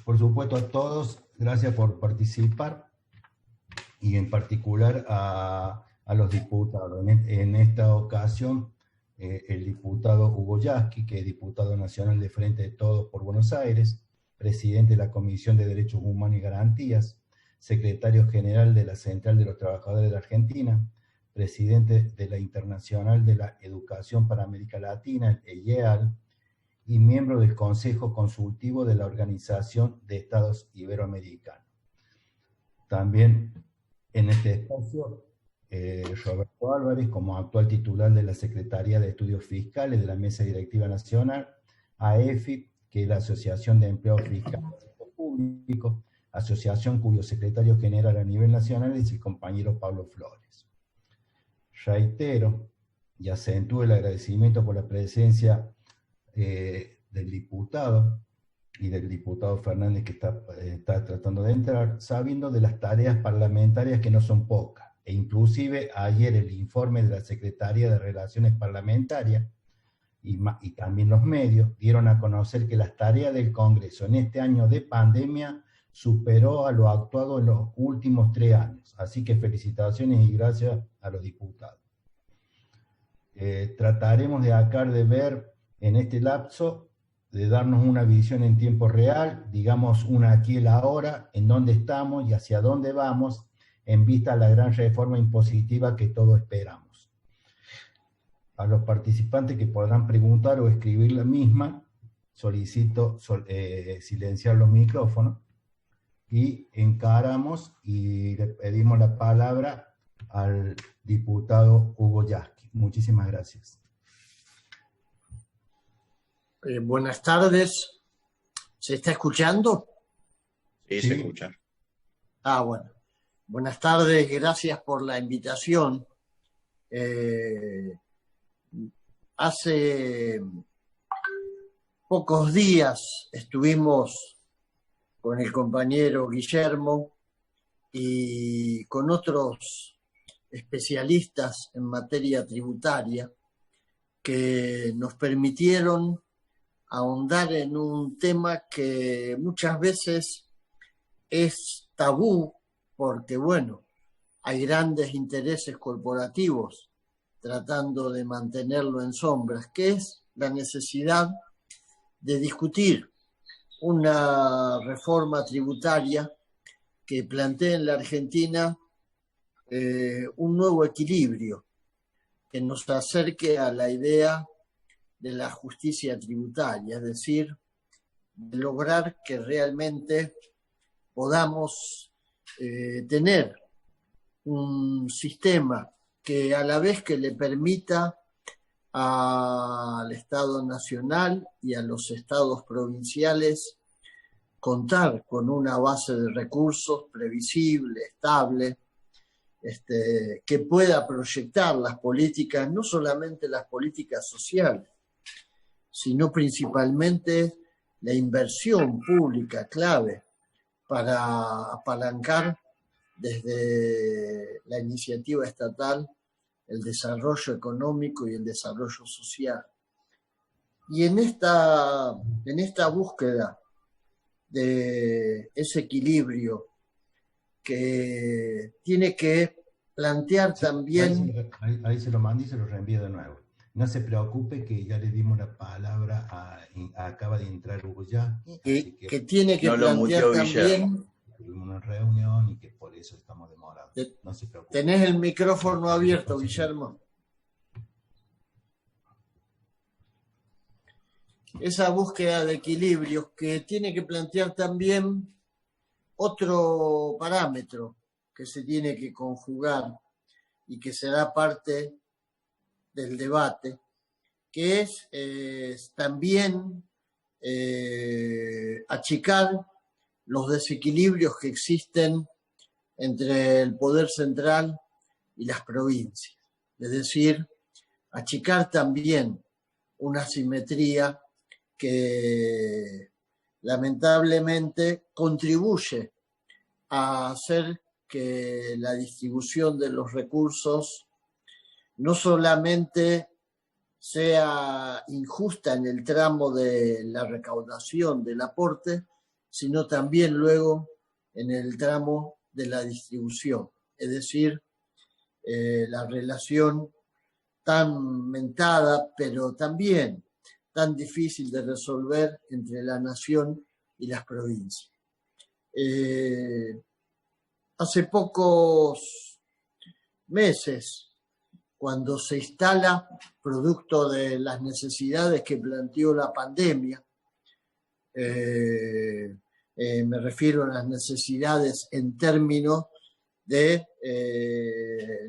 por supuesto a todos, gracias por participar y en particular a los diputados. En esta ocasión, el diputado Hugo Yasky, que es diputado nacional de Frente de Todos por Buenos Aires, presidente de la Comisión de Derechos Humanos y Garantías, secretario general de la Central de los Trabajadores de la Argentina, presidente de la Internacional de la Educación para América Latina, el IEAL, y miembro del Consejo Consultivo de la Organización de Estados Iberoamericanos. También en este espacio, Roberto Álvarez, como actual titular de la Secretaría de Estudios Fiscales de la Mesa Directiva Nacional, AEFI, que es la Asociación de Empleados Fiscales Públicos, asociación cuyo secretario general a nivel nacional es el compañero Pablo Flores. Reitero y acentúo el agradecimiento por la presencia del diputado y del diputado Fernández, que está tratando de entrar, sabiendo de las tareas parlamentarias que no son pocas, e inclusive ayer el informe de la Secretaría de Relaciones Parlamentarias y también los medios dieron a conocer que las tareas del Congreso en este año de pandemia superó a lo actuado en los últimos 3 años. Así que felicitaciones y gracias a los diputados. Trataremos de acá de ver en este lapso, de darnos una visión en tiempo real, digamos una aquí y la ahora, en dónde estamos y hacia dónde vamos, en vista a la gran reforma impositiva que todos esperamos. A los participantes que podrán preguntar o escribir la misma, solicito silenciar los micrófonos, y encaramos y le pedimos la palabra al diputado Hugo Yasky. Muchísimas gracias. Buenas tardes. ¿Se está escuchando? Sí, se escucha. Bueno. Buenas tardes, gracias por la invitación. Hace pocos días estuvimos con el compañero Guillermo y con otros especialistas en materia tributaria que nos permitieron ahondar en un tema que muchas veces es tabú porque, bueno, hay grandes intereses corporativos tratando de mantenerlo en sombras, que es la necesidad de discutir una reforma tributaria que plantee en la Argentina un nuevo equilibrio que nos acerque a la idea de la justicia tributaria, es decir, de lograr que realmente podamos tener un sistema que a la vez que le permita al Estado Nacional y a los estados provinciales contar con una base de recursos previsible, estable, que pueda proyectar las políticas, no solamente las políticas sociales, sino principalmente la inversión pública clave para apalancar desde la iniciativa estatal el desarrollo económico y el desarrollo social. Y en esta búsqueda de ese equilibrio que tiene que plantear también... Ahí se lo mando y se lo reenvío de nuevo. No se preocupe que ya le dimos la palabra acaba de entrar Hugo Yasky. Que tiene que plantear también... Tuvimos una reunión y que por eso estamos demorados. No se preocupe. Tenés el micrófono abierto, Guillermo. Esa búsqueda de equilibrios que tiene que plantear también otro parámetro que se tiene que conjugar y que será parte del debate, que es también achicar los desequilibrios que existen entre el poder central y las provincias. Es decir, achicar también una asimetría que lamentablemente contribuye a hacer que la distribución de los recursos no solamente sea injusta en el tramo de la recaudación del aporte, sino también luego en el tramo de la distribución, es decir, la relación tan mentada, pero también tan difícil de resolver entre la nación y las provincias. Hace pocos meses, cuando se instala, producto de las necesidades que planteó la pandemia, me refiero a las necesidades en términos de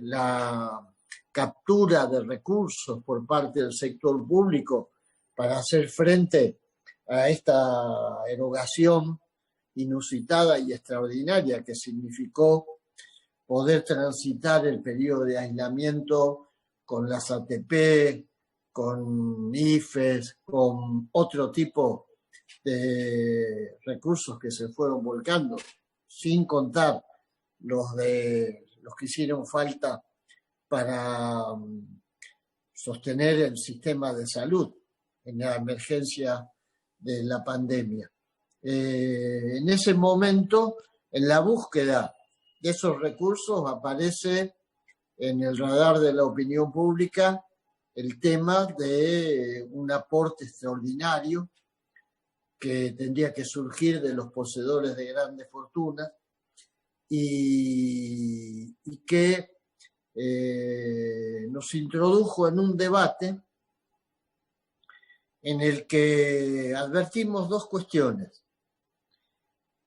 la captura de recursos por parte del sector público para hacer frente a esta erogación inusitada y extraordinaria que significó poder transitar el periodo de aislamiento con las ATP, con IFES, con otro tipo de recursos que se fueron volcando, sin contar los que hicieron falta para sostener el sistema de salud en la emergencia de la pandemia. En ese momento, en la búsqueda de esos recursos, aparece en el radar de la opinión pública el tema de un aporte extraordinario que tendría que surgir de los poseedores de grandes fortunas y que nos introdujo en un debate en el que advertimos dos cuestiones.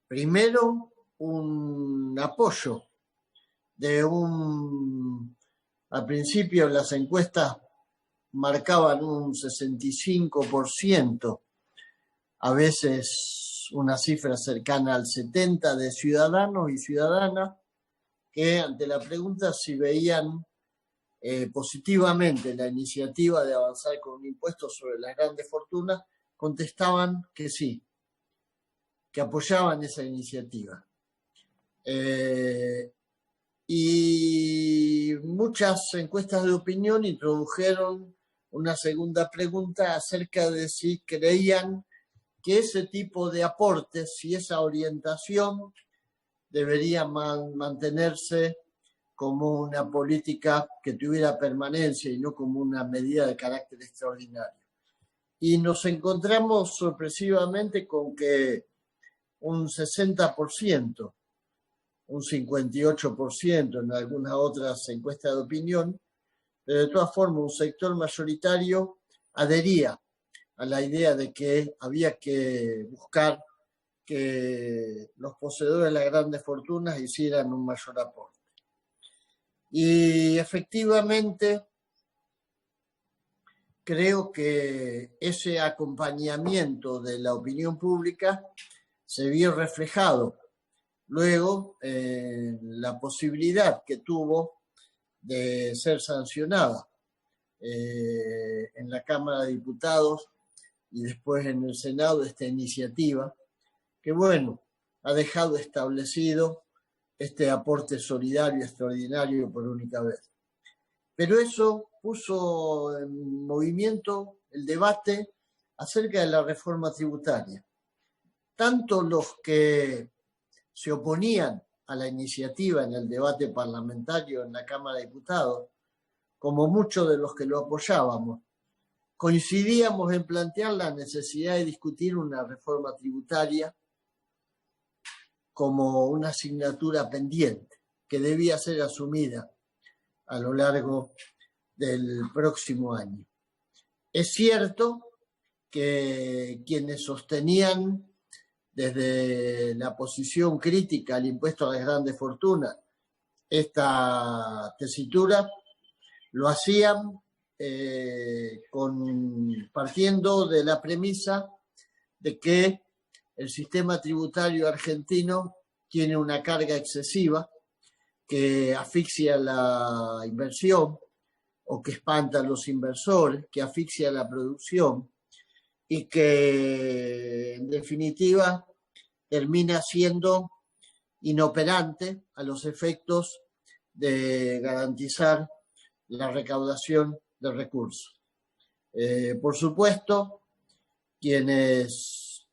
Primero, un apoyo al principio las encuestas marcaban un 65%, a veces una cifra cercana al 70% de ciudadanos y ciudadanas que ante la pregunta si veían positivamente la iniciativa de avanzar con un impuesto sobre las grandes fortunas, contestaban que sí, que apoyaban esa iniciativa. Y muchas encuestas de opinión introdujeron una segunda pregunta acerca de si creían que ese tipo de aportes y esa orientación debería mantenerse como una política que tuviera permanencia y no como una medida de carácter extraordinario. Y nos encontramos sorpresivamente con que un 60%, un 58% en algunas otras encuestas de opinión, pero de todas formas un sector mayoritario adhería a la idea de que había que buscar que los poseedores de las grandes fortunas hicieran un mayor aporte. Y efectivamente creo que ese acompañamiento de la opinión pública se vio reflejado luego la posibilidad que tuvo de ser sancionada en la Cámara de Diputados y después en el Senado esta iniciativa, que bueno, ha dejado establecido este aporte solidario extraordinario por única vez. Pero eso puso en movimiento el debate acerca de la reforma tributaria. Tanto los que se oponían a la iniciativa en el debate parlamentario en la Cámara de Diputados, como muchos de los que lo apoyábamos, coincidíamos en plantear la necesidad de discutir una reforma tributaria como una asignatura pendiente que debía ser asumida a lo largo del próximo año. Es cierto que quienes sostenían desde la posición crítica al impuesto a las grandes fortunas esta tesitura lo hacían partiendo de la premisa de que el sistema tributario argentino tiene una carga excesiva que asfixia la inversión o que espanta a los inversores, que asfixia la producción y que en definitiva termina siendo inoperante a los efectos de garantizar la recaudación de recursos. Por supuesto, quienes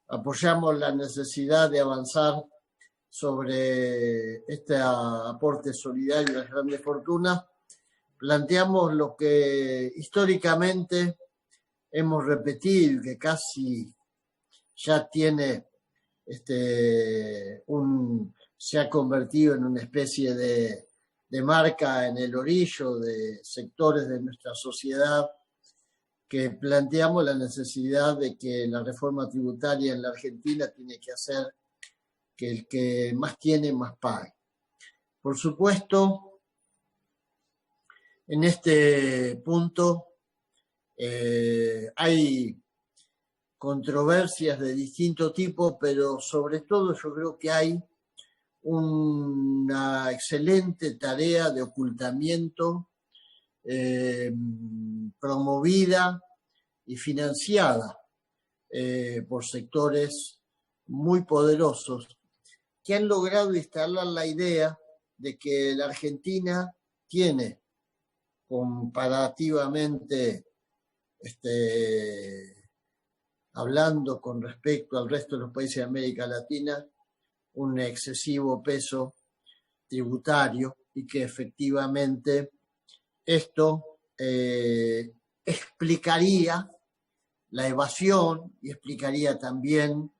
apoyamos la necesidad de avanzar sobre este aporte solidario a las grandes fortunas, planteamos lo que históricamente hemos repetido, que casi ya tiene se ha convertido en una especie de marca en el orillo de sectores de nuestra sociedad, que planteamos la necesidad de que la reforma tributaria en la Argentina tiene que hacer que el que más tiene, más pague. Por supuesto, en este punto hay controversias de distinto tipo, pero sobre todo yo creo que hay una excelente tarea de ocultamiento promovida y financiada por sectores muy poderosos que han logrado instalar la idea de que la Argentina tiene comparativamente, hablando con respecto al resto de los países de América Latina, un excesivo peso tributario y que efectivamente esto explicaría la evasión y explicaría también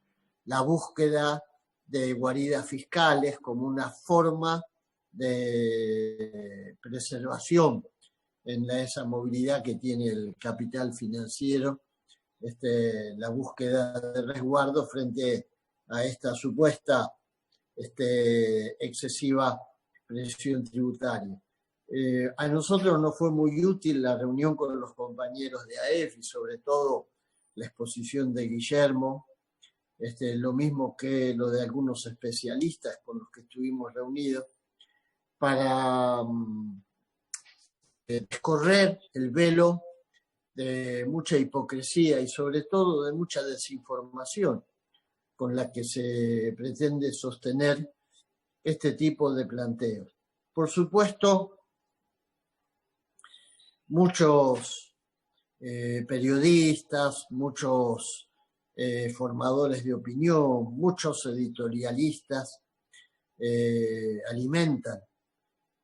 la búsqueda de guaridas fiscales como una forma de preservación en esa movilidad que tiene el capital financiero, la búsqueda de resguardo frente a esta supuesta excesiva presión tributaria. A nosotros nos fue muy útil la reunión con los compañeros de AEF y sobre todo la exposición de Guillermo, lo mismo que lo de algunos especialistas con los que estuvimos reunidos, para descorrer el velo de mucha hipocresía y sobre todo de mucha desinformación con la que se pretende sostener este tipo de planteos. Por supuesto, muchos periodistas, muchos formadores de opinión, muchos editorialistas alimentan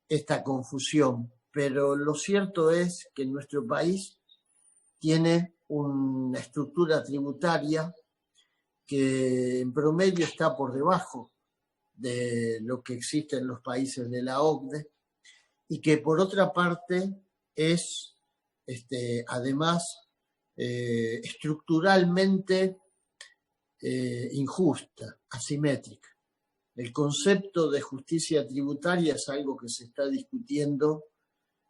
esta confusión, pero lo cierto es que nuestro país tiene una estructura tributaria que en promedio está por debajo de lo que existe en los países de la OCDE y que por otra parte es además estructuralmente injusta, asimétrica. El concepto de justicia tributaria es algo que se está discutiendo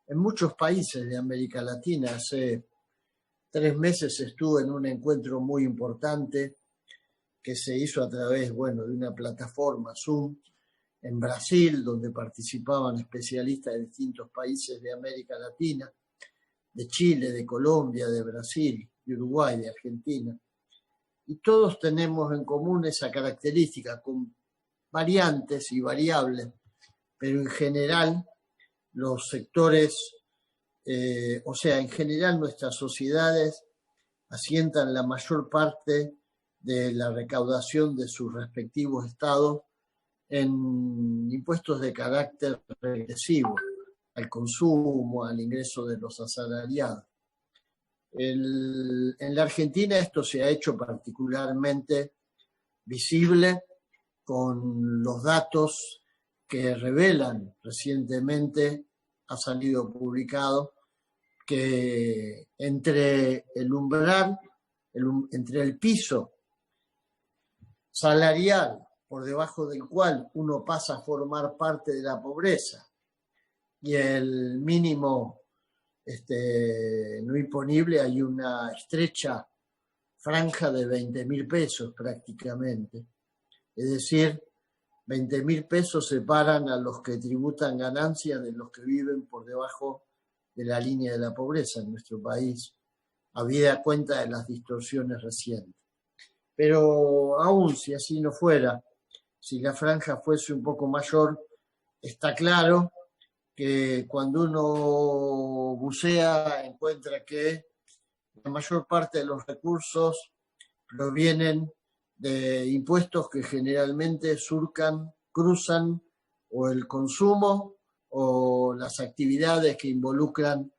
en muchos países de América Latina. Hace 3 meses estuve en un encuentro muy importante que se hizo a través, de una plataforma Zoom en Brasil, donde participaban especialistas de distintos países de América Latina, de Chile, de Colombia, de Brasil, de Uruguay, de Argentina. Y todos tenemos en común esa característica, con variantes y variables, pero en general los sectores, en general nuestras sociedades asientan la mayor parte de la recaudación de sus respectivos estados en impuestos de carácter regresivo, al consumo, al ingreso de los asalariados. En la Argentina esto se ha hecho particularmente visible con los datos que revelan recientemente, ha salido publicado, que entre el umbral, entre el piso salarial por debajo del cual uno pasa a formar parte de la pobreza y el mínimo no imponible hay una estrecha franja de 20.000 pesos prácticamente. Es decir, 20.000 pesos separan a los que tributan ganancias de los que viven por debajo de la línea de la pobreza en nuestro país, habida cuenta de las distorsiones recientes. Pero aún si así no fuera, si la franja fuese un poco mayor, está claro que cuando uno bucea encuentra que la mayor parte de los recursos provienen de impuestos que generalmente cruzan o el consumo o las actividades que involucran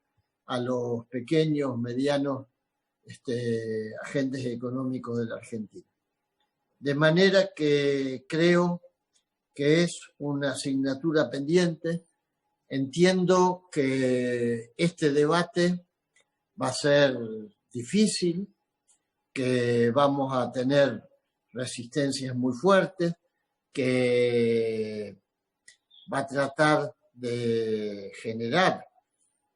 a los pequeños, medianos agentes económicos de la Argentina. De manera que creo que es una asignatura pendiente. Entiendo que este debate va a ser difícil, que vamos a tener resistencias muy fuertes, que va a tratar de generar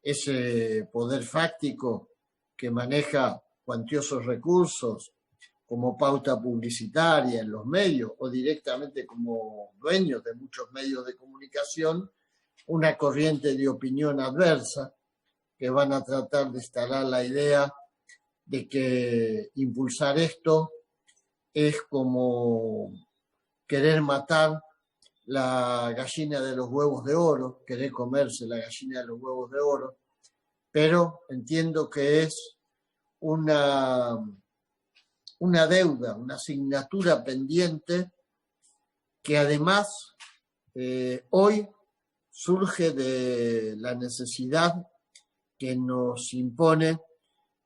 ese poder fáctico que maneja cuantiosos recursos como pauta publicitaria en los medios o directamente como dueños de muchos medios de comunicación, una corriente de opinión adversa que van a tratar de instalar la idea de que impulsar esto es como querer matar la gallina de los huevos de oro, querer comerse la gallina de los huevos de oro, pero entiendo que es una deuda, una asignatura pendiente que además hoy surge de la necesidad que nos impone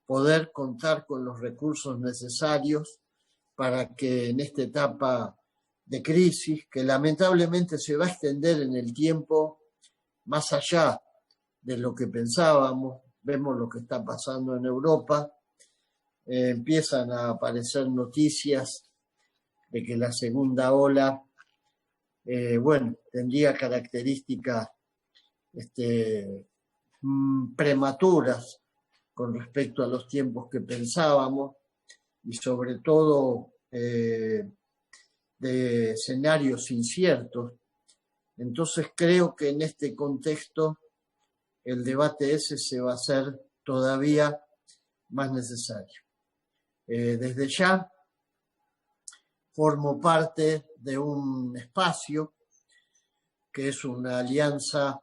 poder contar con los recursos necesarios para que en esta etapa de crisis, que lamentablemente se va a extender en el tiempo más allá de lo que pensábamos, vemos lo que está pasando en Europa, empiezan a aparecer noticias de que la segunda ola, tendría características prematuras con respecto a los tiempos que pensábamos y sobre todo de escenarios inciertos. Entonces creo que en este contexto el debate ese se va a hacer todavía más necesario. Desde ya formo parte de un espacio que es una alianza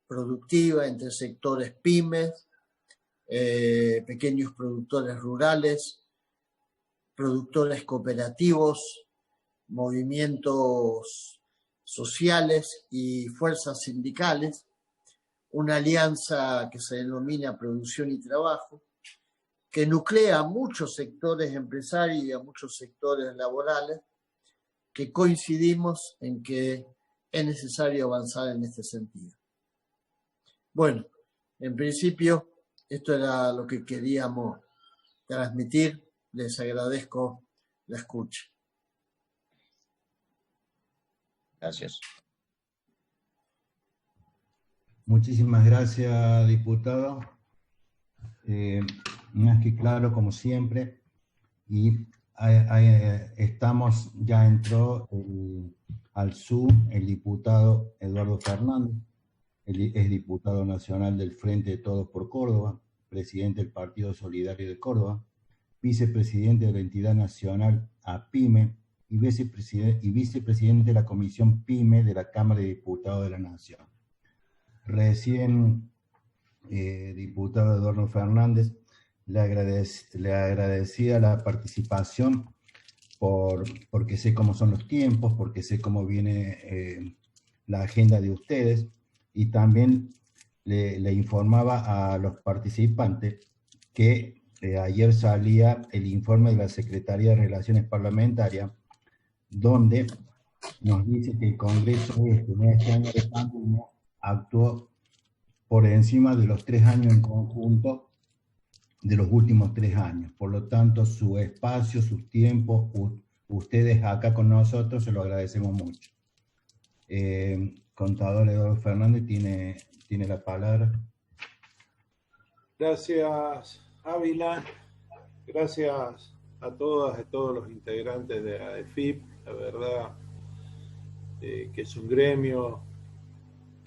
productiva entre sectores pymes, pequeños productores rurales, productores cooperativos, movimientos sociales y fuerzas sindicales, una alianza que se denomina Producción y Trabajo, que nuclea a muchos sectores empresarios y a muchos sectores laborales, que coincidimos en que es necesario avanzar en este sentido. Bueno, en principio, esto era lo que queríamos transmitir. Les agradezco la escucha. Gracias. Muchísimas gracias, diputado. Más que claro, como siempre. Y ya entró al Zoom el diputado Eduardo Fernández, es diputado nacional del Frente de Todos por Córdoba, presidente del Partido Solidario de Córdoba, vicepresidente de la entidad nacional APYME y vicepresidente de la Comisión PYME de la Cámara de Diputados de la Nación. Recién, diputado Eduardo Fernández, le agradecía la participación porque sé cómo son los tiempos, porque sé cómo viene la agenda de ustedes, y también le informaba a los participantes que ayer salía el informe de la Secretaría de Relaciones Parlamentarias, donde nos dice que el Congreso en este año de pandemia actuó por encima de los 3 años en conjunto de los últimos 3 años. Por lo tanto, su espacio, sus tiempos, ustedes acá con nosotros, se lo agradecemos mucho. Contador Eduardo Fernández tiene la palabra. Gracias, Ávila. Gracias a todas y todos los integrantes de ADEFIP. La verdad que es un gremio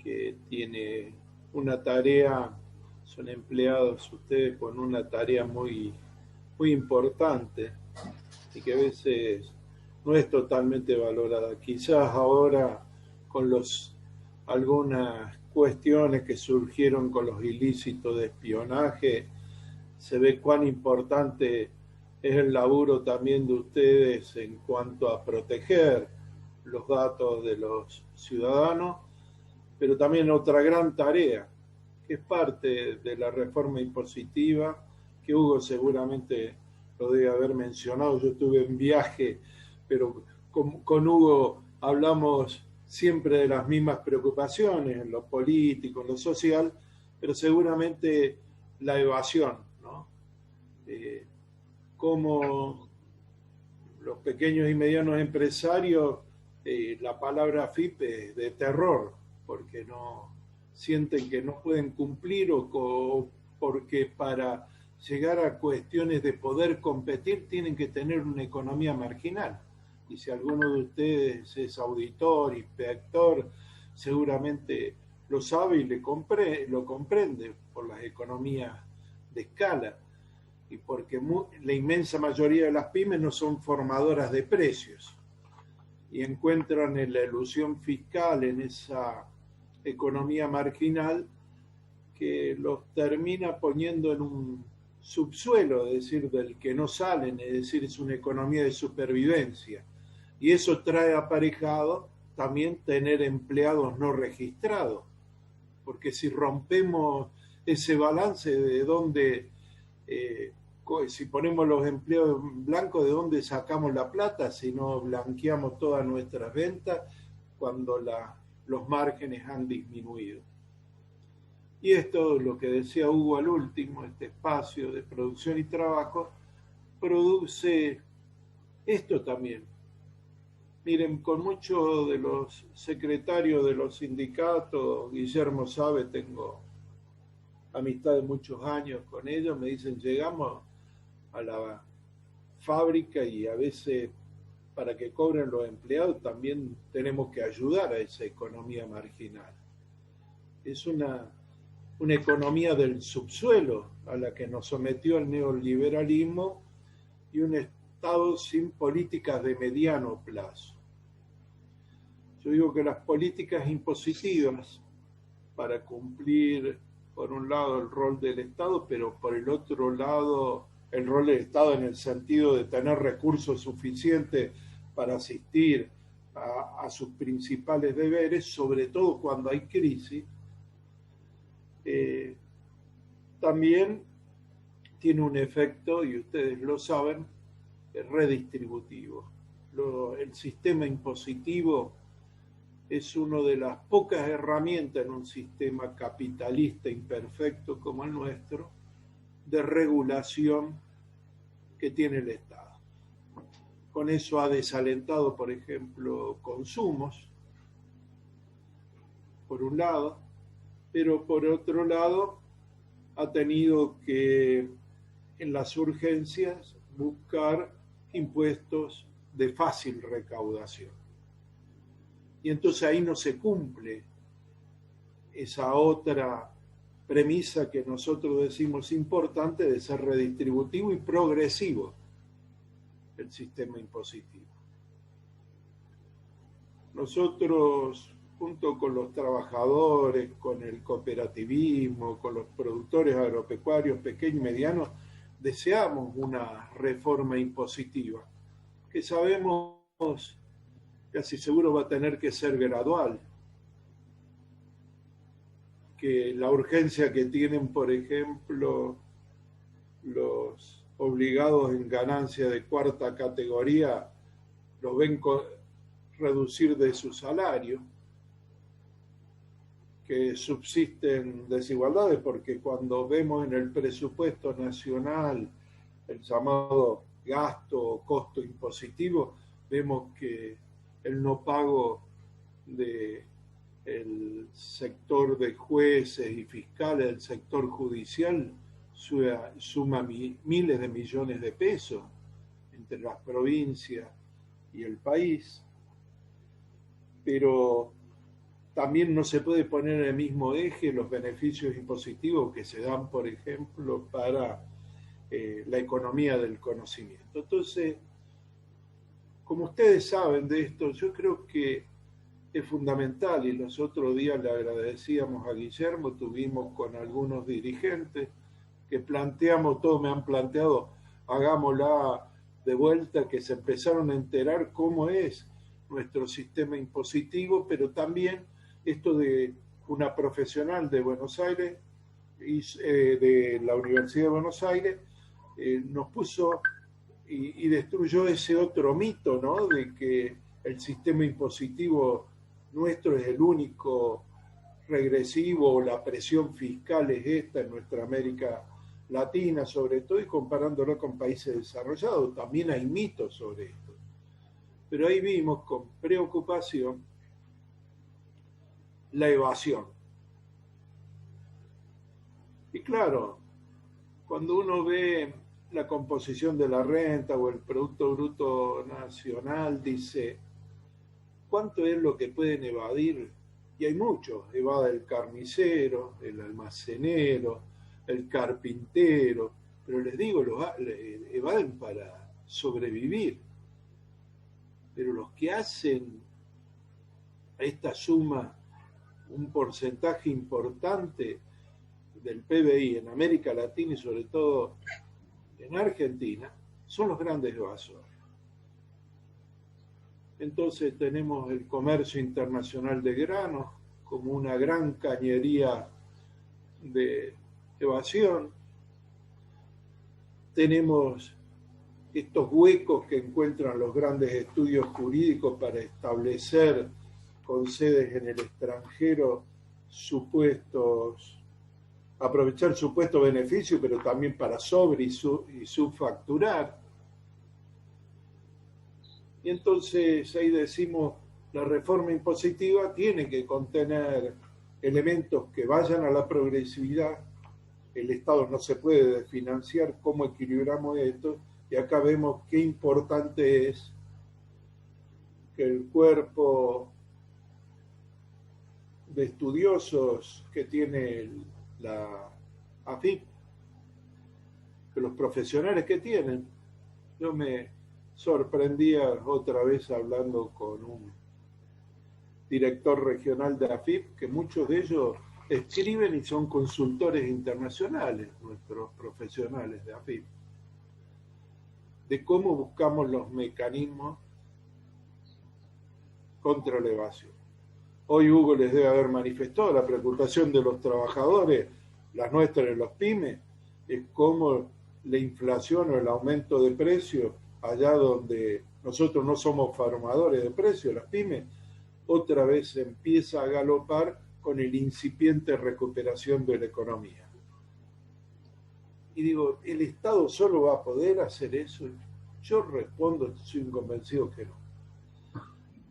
que tiene una tarea, son empleados ustedes con una tarea muy, muy importante y que a veces no es totalmente valorada. Quizás ahora con algunas cuestiones que surgieron con los ilícitos de espionaje, se ve cuán importante es el laburo también de ustedes en cuanto a proteger los datos de los ciudadanos, pero también otra gran tarea, que es parte de la reforma impositiva, que Hugo seguramente lo debe haber mencionado. Yo estuve en viaje, pero con Hugo hablamos siempre de las mismas preocupaciones, en lo político, en lo social, pero seguramente la evasión, ¿no? Cómo los pequeños y medianos empresarios, la palabra FIP es de terror, porque no sienten que no pueden cumplir o porque para llegar a cuestiones de poder competir tienen que tener una economía marginal. Y si alguno de ustedes es auditor, inspector, seguramente lo sabe y lo comprende por las economías de escala y porque la inmensa mayoría de las pymes no son formadoras de precios y encuentran en la elusión fiscal, en esa economía marginal, que los termina poniendo en un subsuelo, es decir, del que no salen, es decir, es una economía de supervivencia. Y eso trae aparejado también tener empleados no registrados, porque si rompemos ese balance de dónde, si ponemos los empleados en blanco, ¿de dónde sacamos la plata si no blanqueamos todas nuestras ventas cuando los márgenes han disminuido? Y esto, lo que decía Hugo al último, este espacio de producción y trabajo, produce esto también. Miren, con muchos de los secretarios de los sindicatos, Guillermo sabe, tengo amistad de muchos años con ellos, me dicen, llegamos a la fábrica y a veces para que cobren los empleados también tenemos que ayudar a esa economía marginal. Es una economía del subsuelo a la que nos sometió el neoliberalismo y un Estado sin políticas de mediano plazo. Yo digo que las políticas impositivas para cumplir, por un lado, el rol del Estado, pero por el otro lado, el rol del Estado en el sentido de tener recursos suficientes para asistir a sus principales deberes, sobre todo cuando hay crisis, también tiene un efecto, y ustedes lo saben, redistributivo. El sistema impositivo es una de las pocas herramientas en un sistema capitalista imperfecto como el nuestro de regulación que tiene el Estado. Con eso ha desalentado, por ejemplo, consumos, por un lado, pero por otro lado ha tenido que, en las urgencias, buscar impuestos de fácil recaudación. Y entonces ahí no se cumple esa otra premisa que nosotros decimos importante de ser redistributivo y progresivo el sistema impositivo. Nosotros, junto con los trabajadores, con el cooperativismo, con los productores agropecuarios pequeños y medianos, deseamos una reforma impositiva, que sabemos casi seguro va a tener que ser gradual, que la urgencia que tienen, por ejemplo, los obligados en ganancia de cuarta categoría, los ven reducir de su salario, que subsisten desigualdades, porque cuando vemos en el presupuesto nacional el llamado gasto o costo impositivo, vemos que el no pago del sector de jueces y fiscales, del sector judicial, suma miles de millones de pesos entre las provincias y el país. Pero también no se puede poner en el mismo eje los beneficios impositivos que se dan, por ejemplo, para la economía del conocimiento. Entonces, como ustedes saben de esto, yo creo que es fundamental, y los otros días le agradecíamos a Guillermo, tuvimos con algunos dirigentes que planteamos, todos me han planteado hagámosla de vuelta, que se empezaron a enterar cómo es nuestro sistema impositivo, pero también esto de una profesional de Buenos Aires, de la Universidad de Buenos Aires, nos puso y destruyó ese otro mito, ¿no? De que el sistema impositivo nuestro es el único regresivo, o la presión fiscal es esta en nuestra América Latina, sobre todo, y comparándolo con países desarrollados. También hay mitos sobre esto. Pero ahí vimos con preocupación la evasión. Y claro, cuando uno ve la composición de la renta o el Producto Bruto Nacional, dice, ¿cuánto es lo que pueden evadir? Y hay muchos, evade el carnicero, el almacenero, el carpintero, pero les digo, evaden para sobrevivir. Pero los que hacen a esta suma un porcentaje importante del PBI en América Latina y sobre todo en Argentina, son los grandes evasores. Entonces tenemos el comercio internacional de granos como una gran cañería de evasión. Tenemos estos huecos que encuentran los grandes estudios jurídicos para establecer con sedes en el extranjero aprovechar supuestos beneficios, pero también para y subfacturar. Y entonces ahí decimos, la reforma impositiva tiene que contener elementos que vayan a la progresividad. El Estado no se puede desfinanciar. ¿Cómo equilibramos esto? Y acá vemos qué importante es que el cuerpo de estudiosos que tiene la AFIP, que los profesionales que tienen. Yo me sorprendía otra vez hablando con un director regional de AFIP, que muchos de ellos escriben y son consultores internacionales, nuestros profesionales de AFIP, de cómo buscamos los mecanismos contra la evasión. Hoy Hugo les debe haber manifestado la preocupación de los trabajadores, las nuestras y los pymes, es cómo la inflación o el aumento de precios, allá donde nosotros no somos formadores de precios, las pymes, otra vez empieza a galopar con el incipiente recuperación de la economía. Y digo, ¿el Estado solo va a poder hacer eso? Yo respondo, soy convencido que no.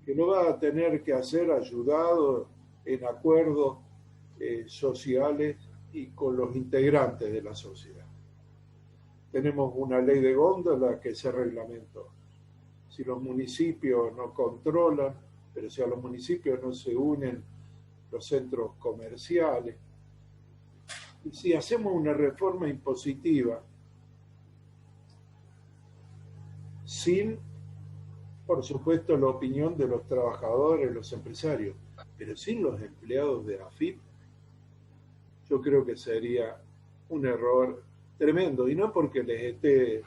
Que lo va a tener que hacer ayudado en acuerdos sociales y con los integrantes de la sociedad. Tenemos una ley de góndola que se reglamentó. Si los municipios no controlan, pero si a los municipios no se unen los centros comerciales, y si hacemos una reforma impositiva sin, por supuesto, la opinión de los trabajadores, los empresarios, pero sin los empleados de AFIP, yo creo que sería un error tremendo, y no porque les esté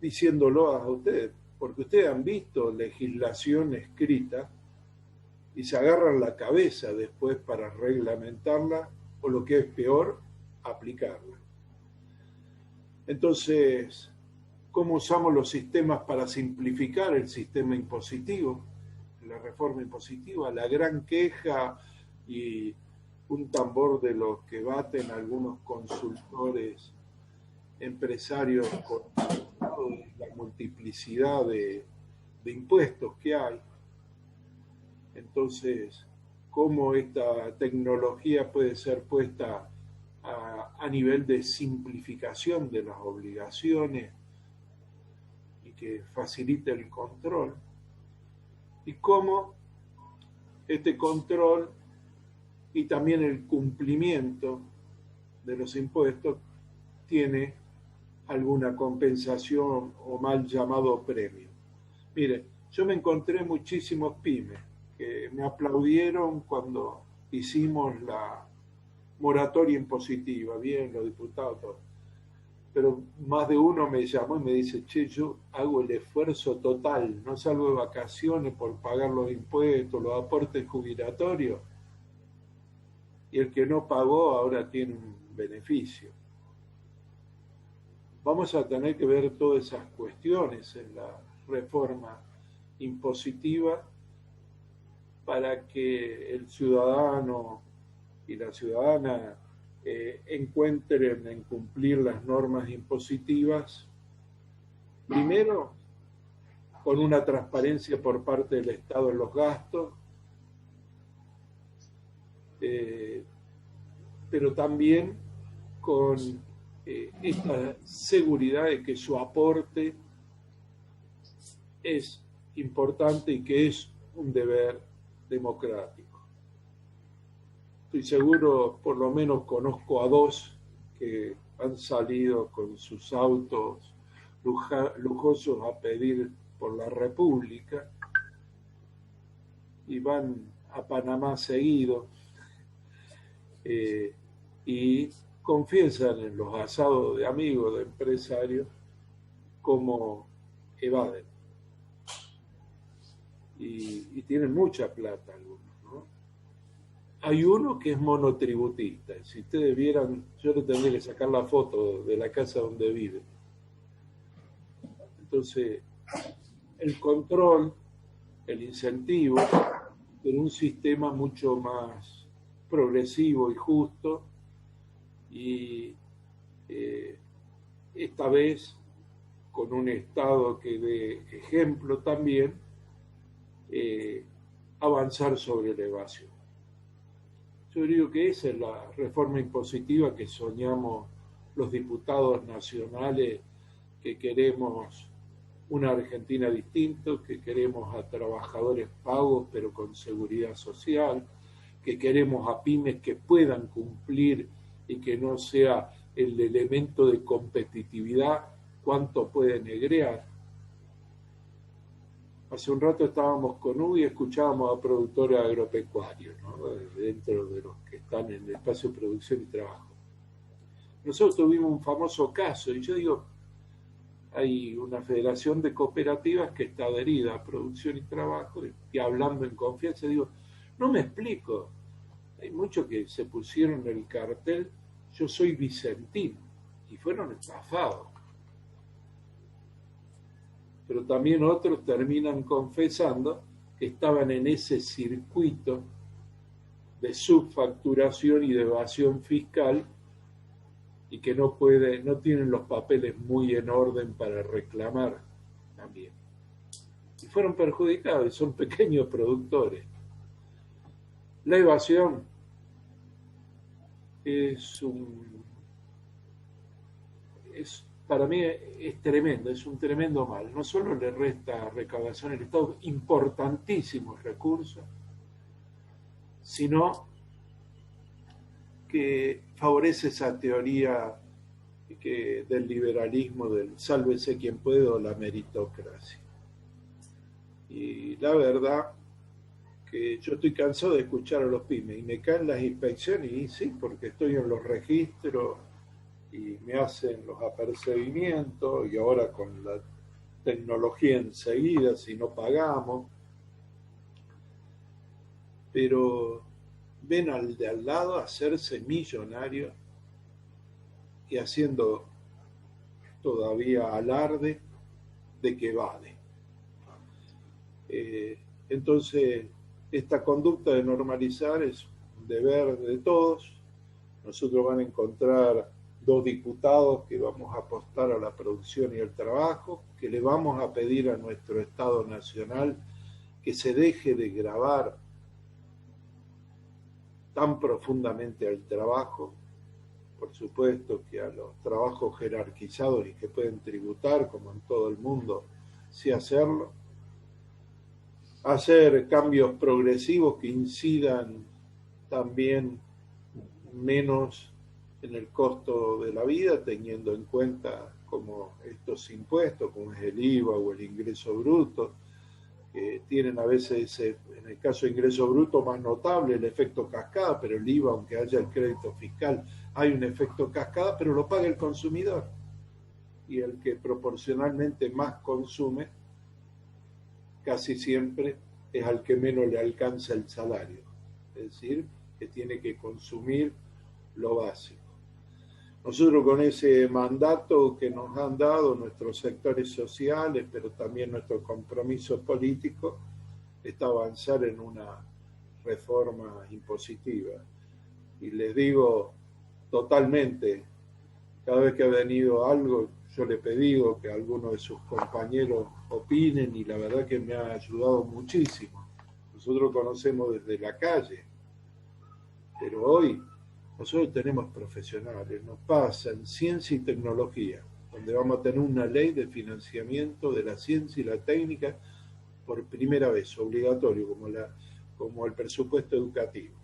diciéndolo a ustedes, porque ustedes han visto legislación escrita y se agarran la cabeza después para reglamentarla, o lo que es peor, aplicarla. Entonces, ¿cómo usamos los sistemas para simplificar el sistema impositivo? La reforma impositiva, la gran queja y un tambor de los que baten algunos consultores empresarios con la multiplicidad de impuestos que hay. Entonces, ¿cómo esta tecnología puede ser puesta a nivel de simplificación de las obligaciones y que facilite el control? Y cómo este control y también el cumplimiento de los impuestos tiene alguna compensación o mal llamado premio. Mire, yo me encontré muchísimos pymes que me aplaudieron cuando hicimos la moratoria impositiva, bien, los diputados, todo. pero más de uno me llamó y me dice, che, yo hago el esfuerzo total, no salgo de vacaciones por pagar los impuestos, los aportes jubilatorios, y el que no pagó ahora tiene un beneficio. Vamos a tener que ver todas esas cuestiones en la reforma impositiva para que el ciudadano y la ciudadana encuentren en cumplir las normas impositivas, primero con una transparencia por parte del Estado en los gastos, pero también con esta seguridad de que su aporte es importante y que es un deber democrático. Estoy seguro, por lo menos conozco a 2 que han salido con sus autos lujosos a pedir por la República y van a Panamá seguido y confiesan en los asados de amigos, de empresarios, cómo evaden. Y tienen mucha plata algunos, ¿no? Hay uno que es monotributista. Si ustedes vieran, yo le tendría que sacar la foto de la casa donde vive. Entonces, el control, el incentivo, en un sistema mucho más progresivo y justo, y esta vez con un Estado que dé ejemplo también, avanzar sobre la evasión. Yo digo que esa es la reforma impositiva que soñamos los diputados nacionales, que queremos una Argentina distinta, que queremos a trabajadores pagos pero con seguridad social, que queremos a pymes que puedan cumplir y que no sea el elemento de competitividad cuánto pueden egrear. Hace un rato estábamos con Hugo y escuchábamos a productores agropecuarios, ¿no? Dentro de los que están en el espacio de producción y trabajo. Nosotros tuvimos un famoso caso, y yo digo, hay una federación de cooperativas que está adherida a producción y trabajo, y hablando en confianza, digo, no me explico, hay muchos que se pusieron el cartel, yo soy vicentino, y fueron estafados. Pero también otros terminan confesando que estaban en ese circuito de subfacturación y de evasión fiscal y que no tienen los papeles muy en orden para reclamar también. Y fueron perjudicados y son pequeños productores. La evasión para mí es tremendo, es un tremendo mal. No solo le resta recaudación al Estado, importantísimos recursos, sino que favorece esa teoría del liberalismo, del sálvese quien puede o la meritocracia. Y la verdad que yo estoy cansado de escuchar a los pymes y me caen las inspecciones y sí, porque estoy en los registros y me hacen los apercibimientos y ahora con la tecnología enseguida si no pagamos, pero ven al de al lado hacerse millonario y haciendo todavía alarde de que vale. Entonces esta conducta de normalizar es un deber de todos. Nosotros van a encontrar 2 diputados que vamos a apostar a la producción y al trabajo, que le vamos a pedir a nuestro Estado Nacional que se deje de gravar tan profundamente al trabajo, por supuesto que a los trabajos jerarquizados y que pueden tributar, como en todo el mundo, sí hacerlo, hacer cambios progresivos que incidan también menos en el costo de la vida, teniendo en cuenta como estos impuestos, como es el IVA o el ingreso bruto, que tienen a veces, en el caso de ingreso bruto, más notable el efecto cascada, pero el IVA, aunque haya el crédito fiscal, hay un efecto cascada, pero lo paga el consumidor. y el que proporcionalmente más consume casi siempre es al que menos le alcanza el salario. Es decir, que tiene que consumir lo básico. Nosotros con ese mandato que nos han dado nuestros sectores sociales, pero también nuestro compromiso político, está avanzar en una reforma impositiva. Y les digo totalmente, cada vez que ha venido algo, yo le he pedido que algunos de sus compañeros opinen y la verdad que me ha ayudado muchísimo. Nosotros conocemos desde la calle, pero hoy nosotros tenemos profesionales, nos pasa en ciencia y tecnología, donde vamos a tener una ley de financiamiento de la ciencia y la técnica por primera vez, obligatorio, como el presupuesto educativo.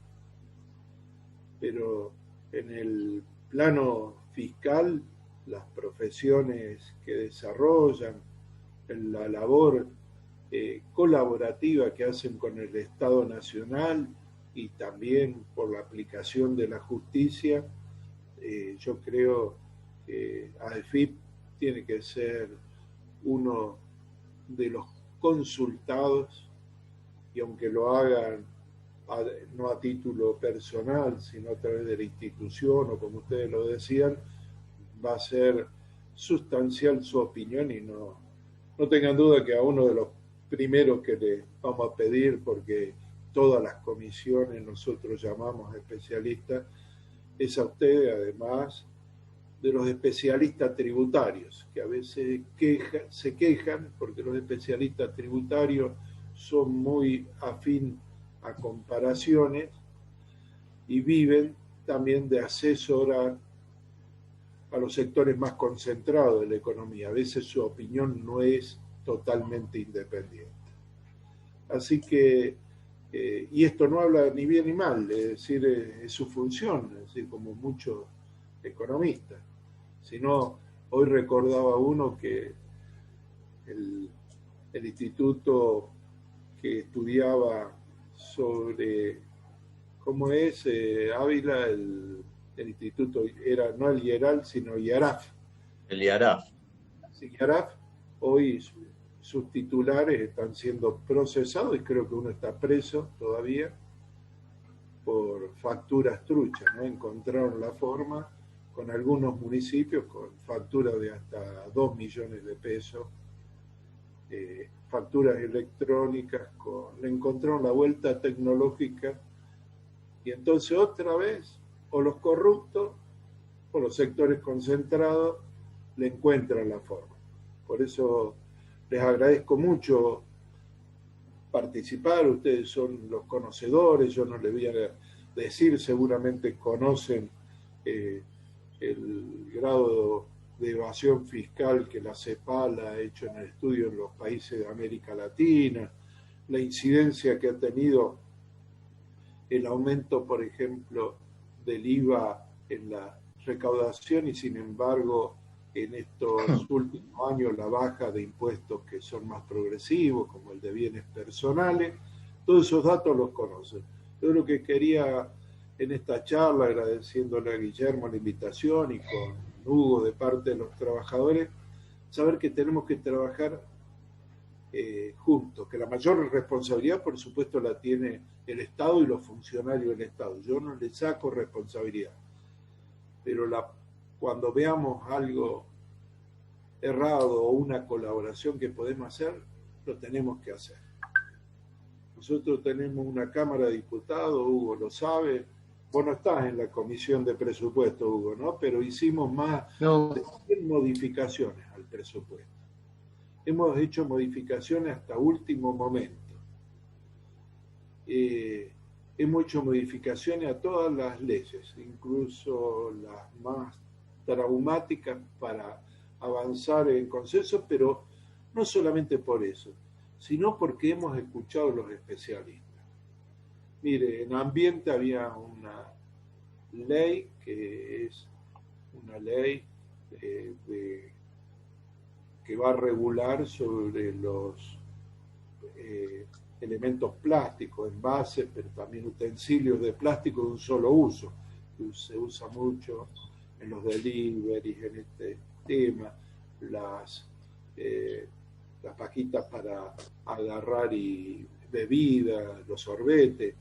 Pero en el plano fiscal, las profesiones que desarrollan, la labor colaborativa que hacen con el Estado Nacional y también por la aplicación de la justicia, yo creo que ADEFIP tiene que ser uno de los consultados, y aunque lo hagan no a título personal, sino a través de la institución o como ustedes lo decían, va a ser sustancial su opinión y no tengan duda que a uno de los primeros que le vamos a pedir, porque todas las comisiones nosotros llamamos especialistas, es a ustedes, además de los especialistas tributarios, que a veces se quejan porque los especialistas tributarios son muy afín a comparaciones y viven también de asesorar a los sectores más concentrados de la economía. A veces su opinión no es totalmente independiente. Así que, y esto no habla ni bien ni mal, es decir, es su función, es decir, como muchos economistas. Sino, hoy recordaba uno que el instituto que estudiaba sobre cómo es Ávila, el instituto era no el IERAL, sino IARAF. El IARAF. Sí, IARAF, hoy sus titulares están siendo procesados y creo que uno está preso todavía por facturas truchas, ¿no? Encontraron la forma con algunos municipios con facturas de hasta 2 millones de pesos, facturas electrónicas, le encontraron la vuelta tecnológica y entonces otra vez o los corruptos o los sectores concentrados le encuentran la forma. Por eso les agradezco mucho participar, ustedes son los conocedores, yo no les voy a decir, seguramente conocen el grado de evasión fiscal que la CEPAL ha hecho en el estudio en los países de América Latina, la incidencia que ha tenido el aumento, por ejemplo, del IVA en la recaudación y sin embargo en estos últimos años la baja de impuestos que son más progresivos, como el de bienes personales. Todos esos datos los conocen. Yo lo que quería en esta charla, agradeciéndole a Guillermo la invitación y con Hugo de parte de los trabajadores, saber que tenemos que trabajar juntos, que la mayor responsabilidad, por supuesto, la tiene el Estado y los funcionarios del Estado. Yo no le saco responsabilidad, pero cuando veamos algo errado o una colaboración que podemos hacer, lo tenemos que hacer. Nosotros tenemos una Cámara de Diputados, Hugo lo sabe. Vos no estás en la Comisión de Presupuesto, Hugo, ¿no? Pero hicimos más de 100 modificaciones al presupuesto. Hemos hecho modificaciones hasta último momento. Hemos hecho modificaciones a todas las leyes, incluso las más traumáticas para avanzar en consenso, pero no solamente por eso, sino porque hemos escuchado a los especialistas. Mire, en ambiente había una ley que es una ley que va a regular sobre los elementos plásticos, envases, pero también utensilios de plástico de un solo uso, que se usa mucho en los deliveries, en este tema, las, las pajitas para agarrar y bebida, los sorbetes.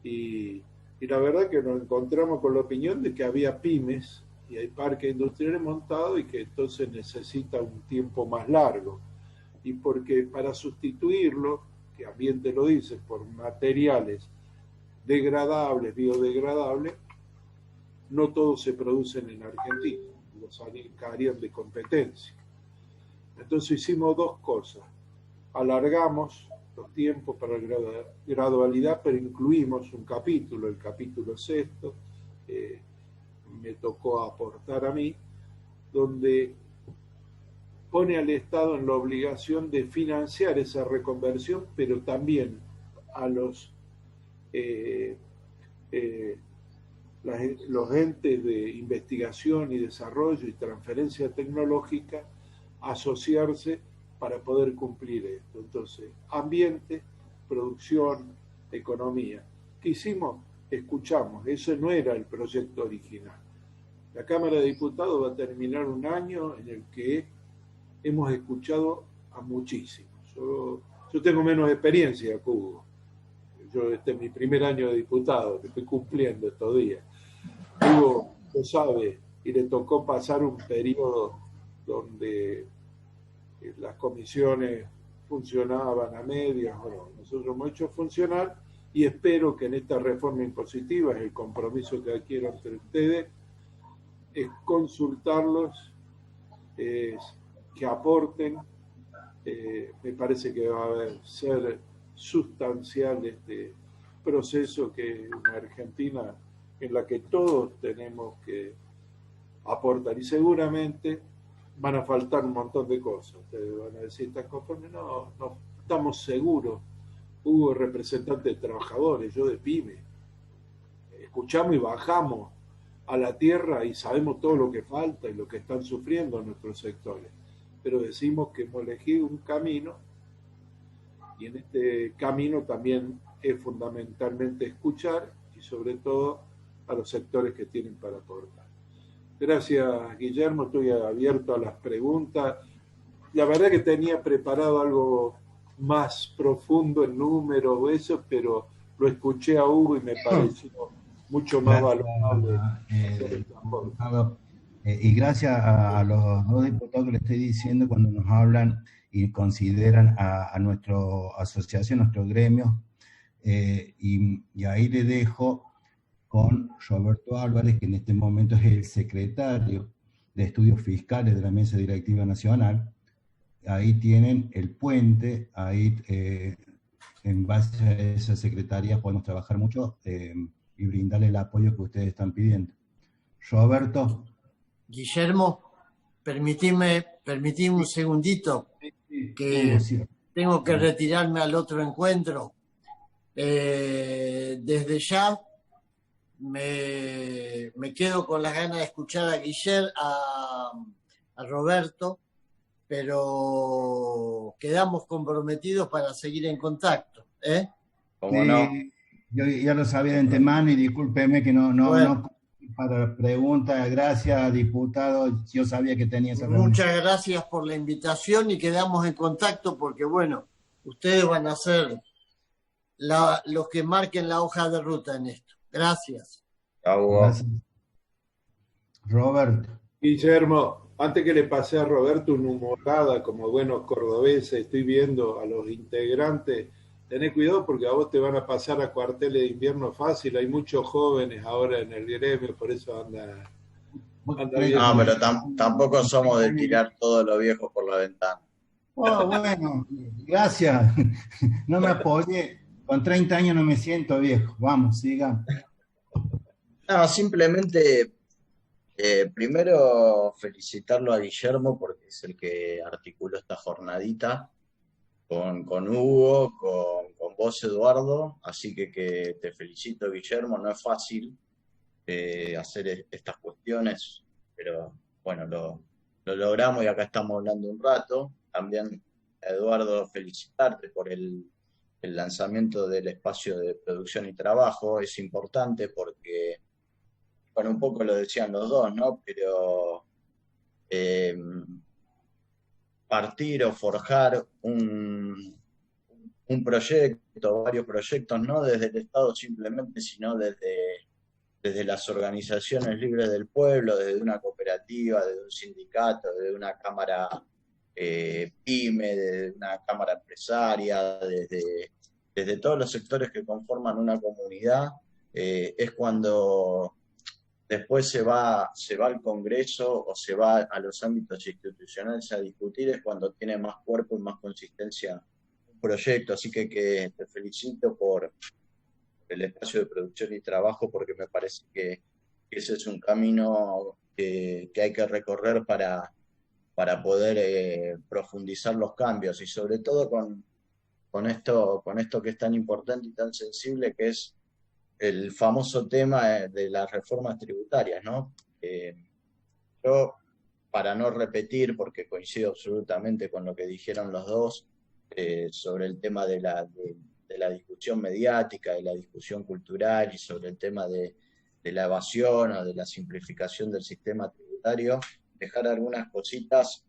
Y la verdad que nos encontramos con la opinión de que había pymes y hay parques industriales montados y que entonces necesita un tiempo más largo. Y porque para sustituirlo, que Ambiente lo dice, por materiales degradables, biodegradables, no todos se producen en Argentina, los caerían de competencia. Entonces hicimos dos cosas. Alargamos los tiempos para la gradualidad, pero incluimos un capítulo, el capítulo 6, me tocó aportar a mí, donde pone al Estado en la obligación de financiar esa reconversión, pero también a los entes de investigación y desarrollo y transferencia tecnológica asociarse para poder cumplir esto. Entonces, ambiente, producción, economía. ¿Qué hicimos? Escuchamos. Ese no era el proyecto original. La Cámara de Diputados va a terminar un año en el que hemos escuchado a muchísimos. Yo tengo menos experiencia que Hugo. Este es mi primer año de diputado, que estoy cumpliendo estos días. Hugo lo sabe, y le tocó pasar un periodo donde las comisiones funcionaban a medias. Bueno, nosotros hemos hecho funcionar y espero que en esta reforma impositiva, es el compromiso que adquiero entre ustedes, es consultarlos, que aporten. Me parece que va a ser sustancial este proceso, que es una Argentina en la que todos tenemos que aportar, y seguramente van a faltar un montón de cosas. Ustedes van a decir, ¿están conformes? No, no estamos seguros. Hubo representantes de trabajadores, yo de pyme. Escuchamos y bajamos a la tierra y sabemos todo lo que falta y lo que están sufriendo nuestros sectores. Pero decimos que hemos elegido un camino, y en este camino también es fundamentalmente escuchar, y sobre todo a los sectores que tienen para aportar. Gracias, Guillermo, estoy abierto a las preguntas. La verdad que tenía preparado algo más profundo en números o eso, pero lo escuché a Hugo y me pareció mucho más valorable. Y gracias a los dos diputados que le estoy diciendo cuando nos hablan y consideran a nuestra asociación, nuestro gremio, y ahí le dejo con Roberto Álvarez, que en este momento es el secretario de Estudios Fiscales de la Mesa Directiva Nacional. Ahí tienen el puente, ahí en base a esa secretaría podemos trabajar mucho y brindarle el apoyo que ustedes están pidiendo. Roberto. Guillermo, permitime un segundito, que tengo que retirarme al otro encuentro. Desde ya me quedo con las ganas de escuchar a Guillermo, a Roberto, pero quedamos comprometidos para seguir en contacto. ¿Cómo no? Yo ya lo sabía de antemano y discúlpeme que no para preguntas. Gracias, diputado. Yo sabía que tenía esa pregunta. Muchas gracias por la invitación y quedamos en contacto porque, bueno, ustedes van a ser los que marquen la hoja de ruta en esto. Gracias. Gracias. Roberto. Guillermo, antes que le pase a Roberto una humorada, como buenos cordobeses, estoy viendo a los integrantes. Tened cuidado porque a vos te van a pasar a cuarteles de invierno fácil. Hay muchos jóvenes ahora en el gremio, por eso anda bien. No, pero tampoco somos de tirar todo lo viejo por la ventana. Oh, bueno, gracias. No me apoyé. Con 30 años no me siento viejo. Vamos, sigan. No, simplemente primero felicitarlo a Guillermo porque es el que articuló esta jornadita con Hugo, con vos, Eduardo, así que te felicito, Guillermo. No es fácil hacer estas cuestiones, pero bueno, lo logramos y acá estamos hablando un rato. También, Eduardo, felicitarte por el lanzamiento del espacio de producción y trabajo. Es importante porque, bueno, un poco lo decían los dos, ¿no? Pero partir o forjar un proyecto, varios proyectos, no desde el Estado simplemente, sino desde las organizaciones libres del pueblo, desde una cooperativa, desde un sindicato, desde una cámara pyme, desde una cámara empresaria, desde todos los sectores que conforman una comunidad, es cuando después se va al Congreso o se va a los ámbitos institucionales a discutir, es cuando tiene más cuerpo y más consistencia un proyecto. Así que te felicito por el espacio de producción y trabajo, porque me parece que ese es un camino que hay que recorrer para poder profundizar los cambios, y sobre todo con esto que es tan importante y tan sensible, que es el famoso tema de las reformas tributarias, ¿no? Yo, para no repetir, porque coincido absolutamente con lo que dijeron los dos, sobre el tema de la discusión mediática, de la discusión cultural, y sobre el tema de la evasión o de la simplificación del sistema tributario, dejar algunas cositas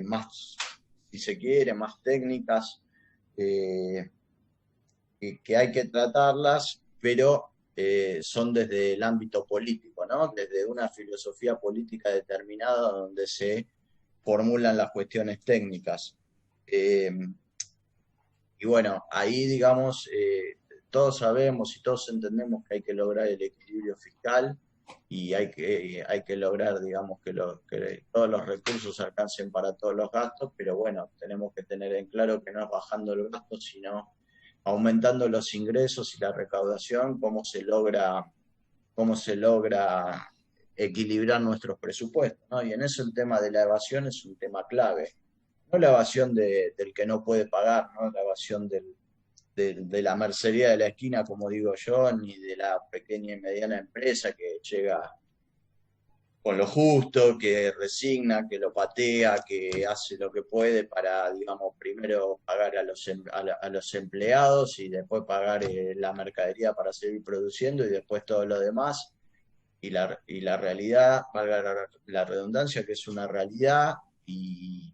más, si se quiere, más técnicas, que hay que tratarlas, pero son desde el ámbito político, ¿no? Desde una filosofía política determinada donde se formulan las cuestiones técnicas. Y bueno, ahí, digamos, todos sabemos y todos entendemos que hay que lograr el equilibrio fiscal, y hay que lograr, digamos, que todos los recursos alcancen para todos los gastos, pero bueno, tenemos que tener en claro que no es bajando el gasto, sino aumentando los ingresos y la recaudación, cómo se logra equilibrar nuestros presupuestos, ¿no? Y en eso el tema de la evasión es un tema clave. No la evasión del que no puede pagar, no la evasión de la mercería de la esquina, como digo yo, ni de la pequeña y mediana empresa que llega con lo justo, que resigna, que lo patea, que hace lo que puede para, digamos, primero pagar a los empleados y después pagar la mercadería para seguir produciendo, y después todo lo demás. Y la realidad, valga la redundancia, que es una realidad, y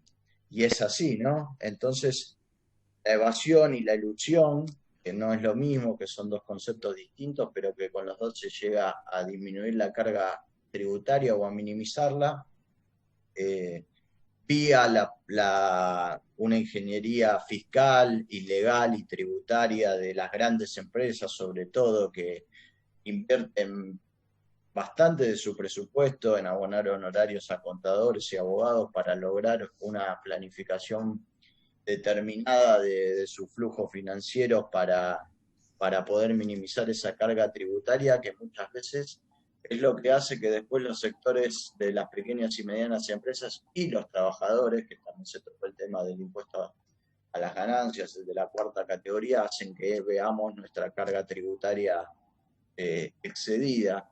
es así, ¿no? Entonces, la evasión y la ilusión, que no es lo mismo, que son dos conceptos distintos, pero que con los dos se llega a disminuir la carga tributaria o a minimizarla, vía una ingeniería fiscal y legal y tributaria de las grandes empresas, sobre todo, que invierten bastante de su presupuesto en abonar honorarios a contadores y abogados para lograr una planificación determinada de sus flujos financieros para poder minimizar esa carga tributaria, que muchas veces es lo que hace que después los sectores de las pequeñas y medianas empresas y los trabajadores, que también se tocó el tema del impuesto a las ganancias, el de la cuarta categoría, hacen que veamos nuestra carga tributaria excedida.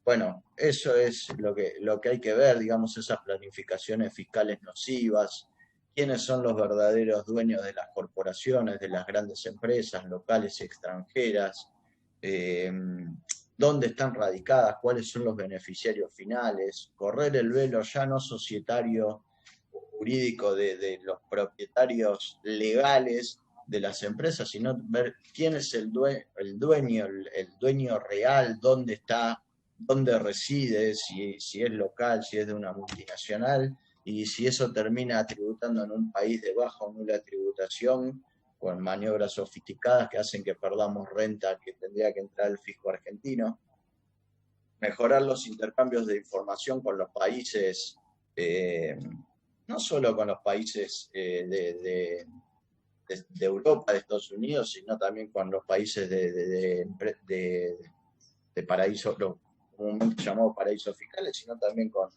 Bueno, eso es lo que hay que ver, digamos, esas planificaciones fiscales nocivas, quiénes son los verdaderos dueños de las corporaciones, de las grandes empresas locales y extranjeras, dónde están radicadas, cuáles son los beneficiarios finales, correr el velo ya no societario o jurídico de los propietarios legales de las empresas, sino ver quién es el dueño real, dónde está, dónde reside, si es local, si es de una multinacional, y si eso termina tributando en un país de baja o nula tributación, con maniobras sofisticadas que hacen que perdamos renta que tendría que entrar al fisco argentino. Mejorar los intercambios de información con los países, no solo con los países de Europa, de Estados Unidos, sino también con los países de paraísos, comúnmente llamados paraísos fiscales, sino también con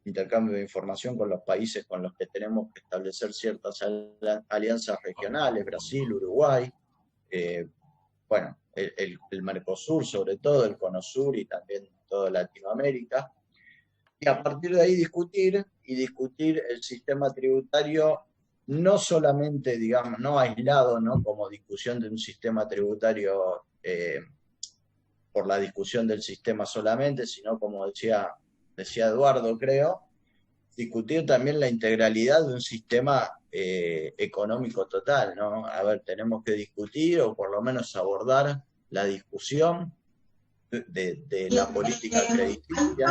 intercambio de información con los países con los que tenemos que establecer ciertas alianzas regionales, Brasil, Uruguay, bueno, el Mercosur sobre todo, el Conosur y también toda Latinoamérica, y a partir de ahí discutir el sistema tributario, no solamente, digamos, no aislado, ¿no?, como discusión de un sistema tributario por la discusión del sistema solamente, sino, como decía Eduardo, creo, discutir también la integralidad de un sistema económico total, ¿no? A ver, tenemos que discutir o por lo menos abordar la discusión de la política crediticia,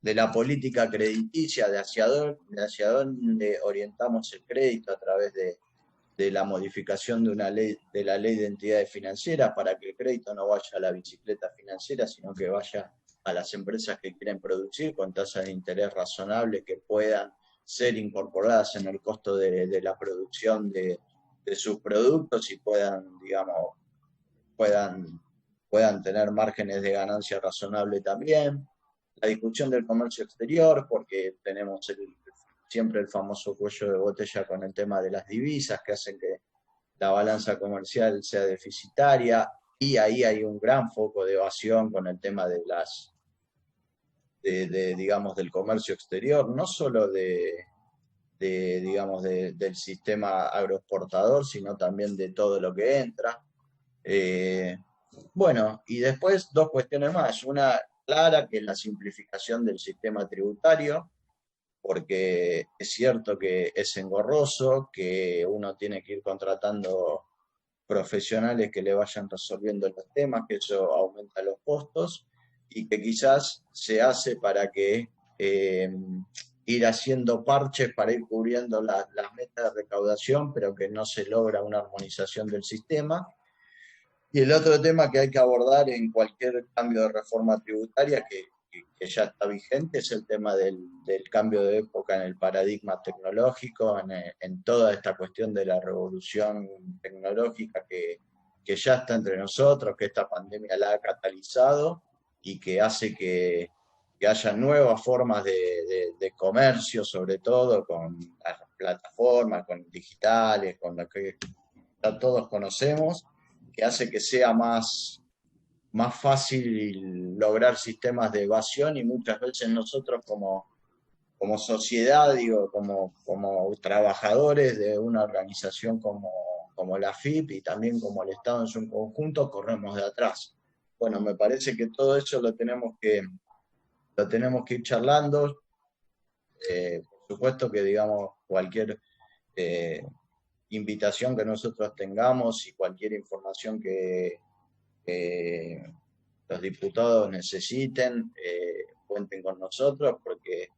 de la política crediticia, de hacia dónde orientamos el crédito a través de la modificación de la ley de entidades financieras para que el crédito no vaya a la bicicleta financiera, sino que vaya a las empresas que quieren producir con tasas de interés razonables que puedan ser incorporadas en el costo de la producción de sus productos y puedan, digamos, puedan tener márgenes de ganancia razonable también. La discusión del comercio exterior, porque tenemos siempre el famoso cuello de botella con el tema de las divisas, que hacen que la balanza comercial sea deficitaria, y ahí hay un gran foco de evasión con el tema de digamos, del comercio exterior, no solo digamos, del sistema agroexportador, sino también de todo lo que entra. Bueno, y después dos cuestiones más. Una clara, que es la simplificación del sistema tributario, porque es cierto que es engorroso, que uno tiene que ir contratando profesionales que le vayan resolviendo los temas, que eso aumenta los costos, y que quizás se hace para que ir haciendo parches para ir cubriendo las metas de recaudación, pero que no se logra una armonización del sistema. Y el otro tema que hay que abordar en cualquier cambio de reforma tributaria que ya está vigente es el tema del cambio de época en el paradigma tecnológico, en toda esta cuestión de la revolución tecnológica que ya está entre nosotros, que esta pandemia la ha catalizado y que hace que haya nuevas formas de comercio, sobre todo con las plataformas, con digitales, con lo que ya todos conocemos, que hace que sea más fácil lograr sistemas de evasión, y muchas veces nosotros como sociedad, digo, como trabajadores de una organización como la FIP y también como el Estado en su conjunto, corremos de atrás. Bueno, me parece que todo eso lo tenemos que ir charlando. Por supuesto que, digamos, cualquier invitación que nosotros tengamos y cualquier información que los diputados necesiten, cuenten con nosotros, porque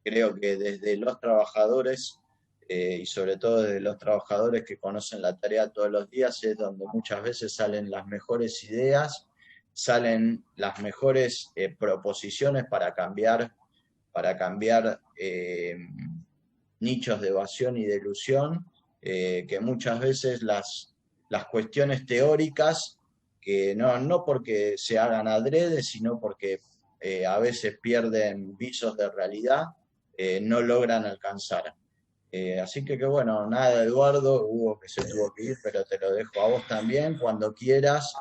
creo que desde los trabajadores, y sobre todo desde los trabajadores que conocen la tarea todos los días, es donde muchas veces salen las mejores ideas, salen las mejores proposiciones para cambiar nichos de evasión y de elusión, que muchas veces las cuestiones teóricas, que no porque se hagan adrede, sino porque a veces pierden visos de realidad, no logran alcanzar. Así que bueno, nada, Eduardo, Hugo que se tuvo que ir, pero te lo dejo a vos también, cuando quieras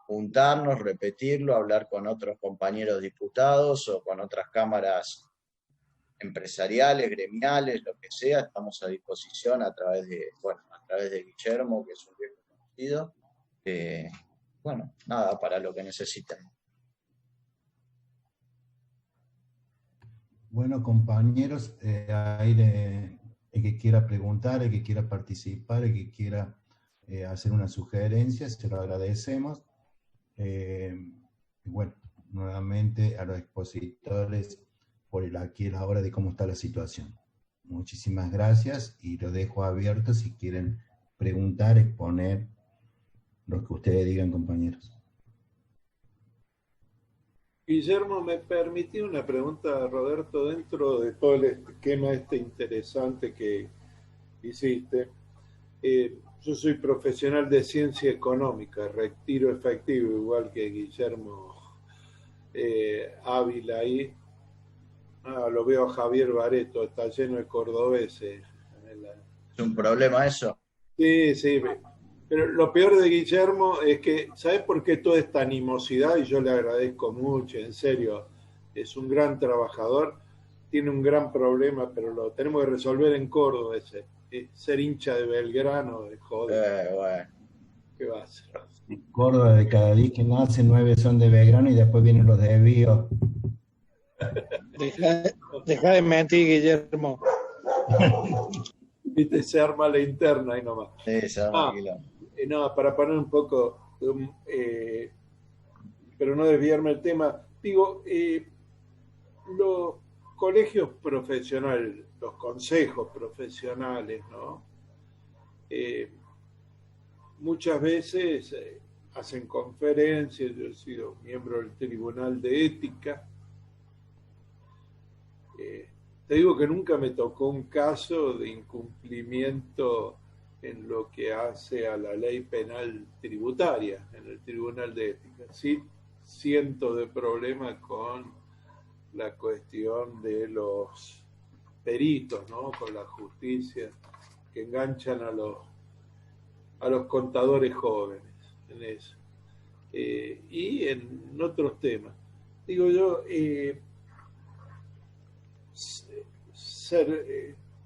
juntarnos, repetirlo, hablar con otros compañeros diputados o con otras cámaras empresariales, gremiales, lo que sea, estamos a disposición a través de Guillermo, que es un viejo conocido. Bueno, nada, para lo que necesiten. Bueno, compañeros, el que quiera preguntar, el que quiera participar, el que quiera hacer una sugerencia, se lo agradecemos. Bueno, nuevamente a los expositores por el aquí y la hora de cómo está la situación. Muchísimas gracias y lo dejo abierto si quieren preguntar, exponer lo que ustedes digan, compañeros. Guillermo, me permití una pregunta, Roberto, dentro de todo el esquema interesante que hiciste. Yo soy profesional de ciencia económica, retiro efectivo, igual que Guillermo Ávila ahí. Lo veo a Javier Bareto, está lleno de cordobeses. ¿Es un problema eso? Sí, pero lo peor de Guillermo es que, ¿sabes por qué toda esta animosidad? Y yo le agradezco mucho, en serio, es un gran trabajador, tiene un gran problema, pero lo tenemos que resolver en Córdoba ese. Ser hincha de Belgrano, de joder. Bueno. ¿Qué va a hacer? En Córdoba, de cada 10 que nacen, 9 son de Belgrano y después vienen los desvíos. Deja de mentir, Guillermo. Viste, se arma la interna ahí nomás. Sí, se arma quilombo. No, para poner un poco, pero no desviarme del tema, digo, los colegios profesionales, los consejos profesionales, ¿no? Muchas veces hacen conferencias, yo he sido miembro del Tribunal de Ética. Te digo que nunca me tocó un caso de incumplimiento en lo que hace a la ley penal tributaria en el Tribunal de Ética. Sí, cientos de problemas con la cuestión de los peritos, ¿no? Con la justicia, que enganchan a los contadores jóvenes en eso. Y en otros temas. Digo yo,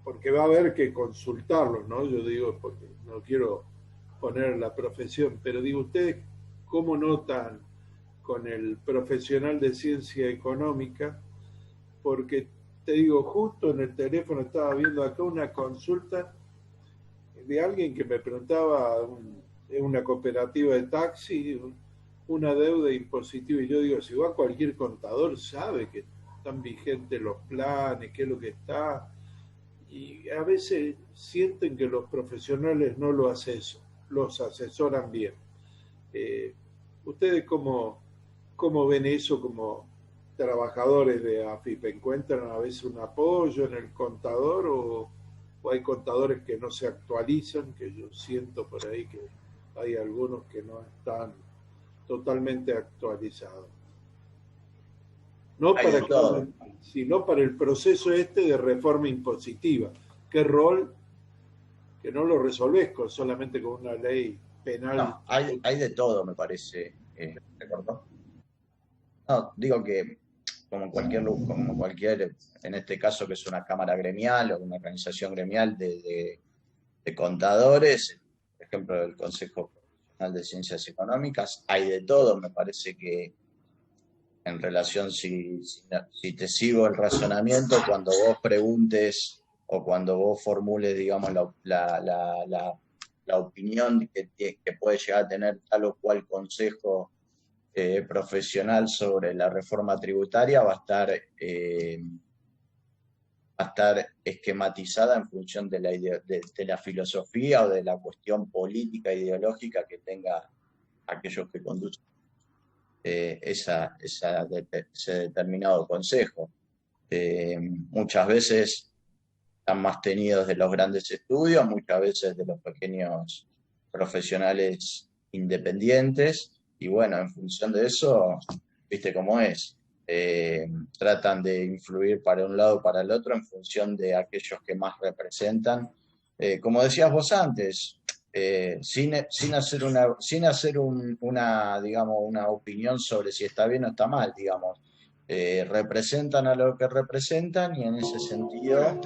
porque va a haber que consultarlos, ¿no? Yo digo, porque no quiero poner la profesión, pero digo, ¿ustedes cómo notan con el profesional de ciencia económica? Porque te digo, justo en el teléfono estaba viendo acá una consulta de alguien que me preguntaba en una cooperativa de taxi, una deuda impositiva, y yo digo, si va cualquier contador sabe que están vigentes los planes, qué es lo que está, y a veces sienten que los profesionales no los asesoran bien. ¿Ustedes cómo ven eso como trabajadores de AFIP? ¿Encuentran a veces un apoyo en el contador o hay contadores que no se actualizan? Que yo siento por ahí que hay algunos que no están totalmente actualizados. No para todo, sino para el proceso de reforma impositiva. ¿Qué rol? Que no lo resolvés solamente con una ley penal. No, hay de todo, me parece. ¿Te cortó? No, digo que como cualquier, en este caso que es una cámara gremial o una organización gremial de contadores, por ejemplo, el Consejo Profesional de Ciencias Económicas, hay de todo. Me parece que en relación, si te sigo el razonamiento, cuando vos preguntes o cuando vos formules, digamos, la opinión que puede llegar a tener tal o cual consejo profesional sobre la reforma tributaria, va a estar esquematizada en función de la filosofía o de la cuestión política e ideológica que tenga aquellos que conducen ese determinado consejo. Muchas veces están más tenidos de los grandes estudios, muchas veces de los pequeños profesionales independientes, y bueno, en función de eso, viste cómo es. Tratan de influir para un lado o para el otro en función de aquellos que más representan. Como decías vos antes, sin hacer una opinión sobre si está bien o está mal, digamos. Representan a lo que representan y en ese sentido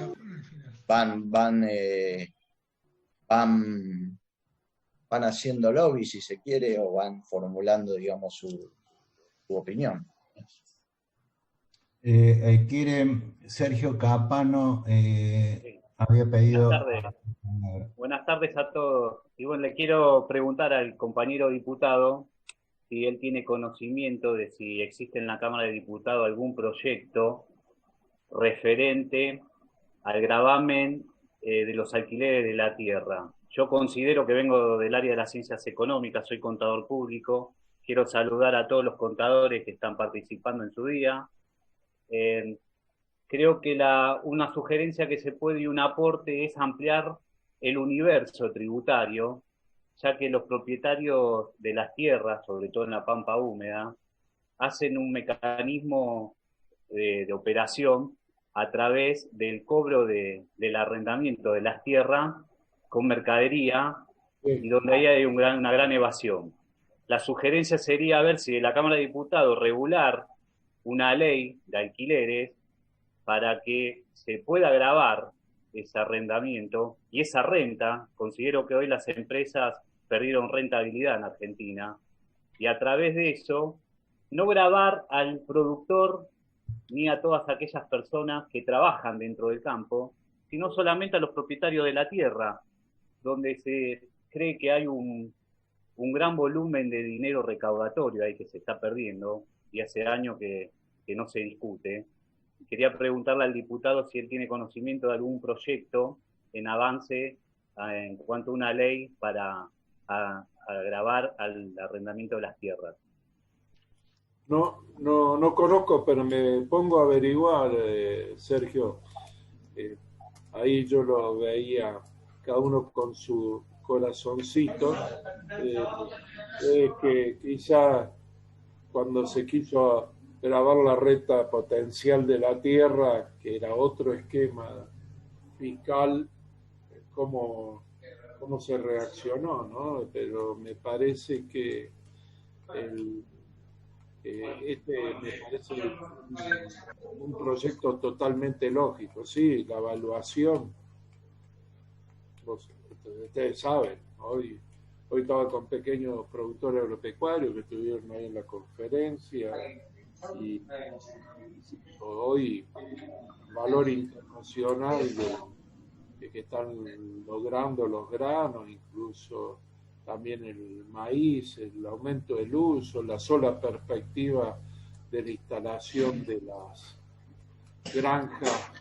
van haciendo lobby, si se quiere, o van formulando, digamos, su opinión. Sergio Capano había pedido... Buenas tardes a todos. Y bueno, le quiero preguntar al compañero diputado si él tiene conocimiento de si existe en la Cámara de Diputados algún proyecto referente al gravamen de los alquileres de la tierra. Yo considero que vengo del área de las ciencias económicas, soy contador público. Quiero saludar a todos los contadores que están participando en su día. Creo que una sugerencia que se puede y un aporte es ampliar el universo tributario, ya que los propietarios de las tierras, sobre todo en la pampa húmeda, hacen un mecanismo de operación a través del cobro del arrendamiento de las tierras con mercadería, y donde ahí hay una gran evasión. La sugerencia sería ver si de la Cámara de Diputados regular una ley de alquileres para que se pueda gravar ese arrendamiento y esa renta. Considero que hoy las empresas perdieron rentabilidad en Argentina, y a través de eso no gravar al productor ni a todas aquellas personas que trabajan dentro del campo, sino solamente a los propietarios de la tierra, donde se cree que hay un gran volumen de dinero recaudatorio ahí que se está perdiendo, y hace años que no se discute. Quería preguntarle al diputado si él tiene conocimiento de algún proyecto en avance en cuanto a una ley para agravar al arrendamiento de las tierras. No conozco, pero me pongo a averiguar, Sergio. Ahí yo lo veía, cada uno con su corazoncito, que quizá cuando se quiso grabar la renta potencial de la tierra, que era otro esquema fiscal, cómo se reaccionó, ¿no? Pero me parece que me parece un proyecto totalmente lógico, sí, la evaluación. Ustedes saben, hoy estaba con pequeños productores agropecuarios que estuvieron ahí en la conferencia, y hoy valor internacional de que están logrando los granos, incluso también el maíz, el aumento del uso, la sola perspectiva de la instalación de las granjas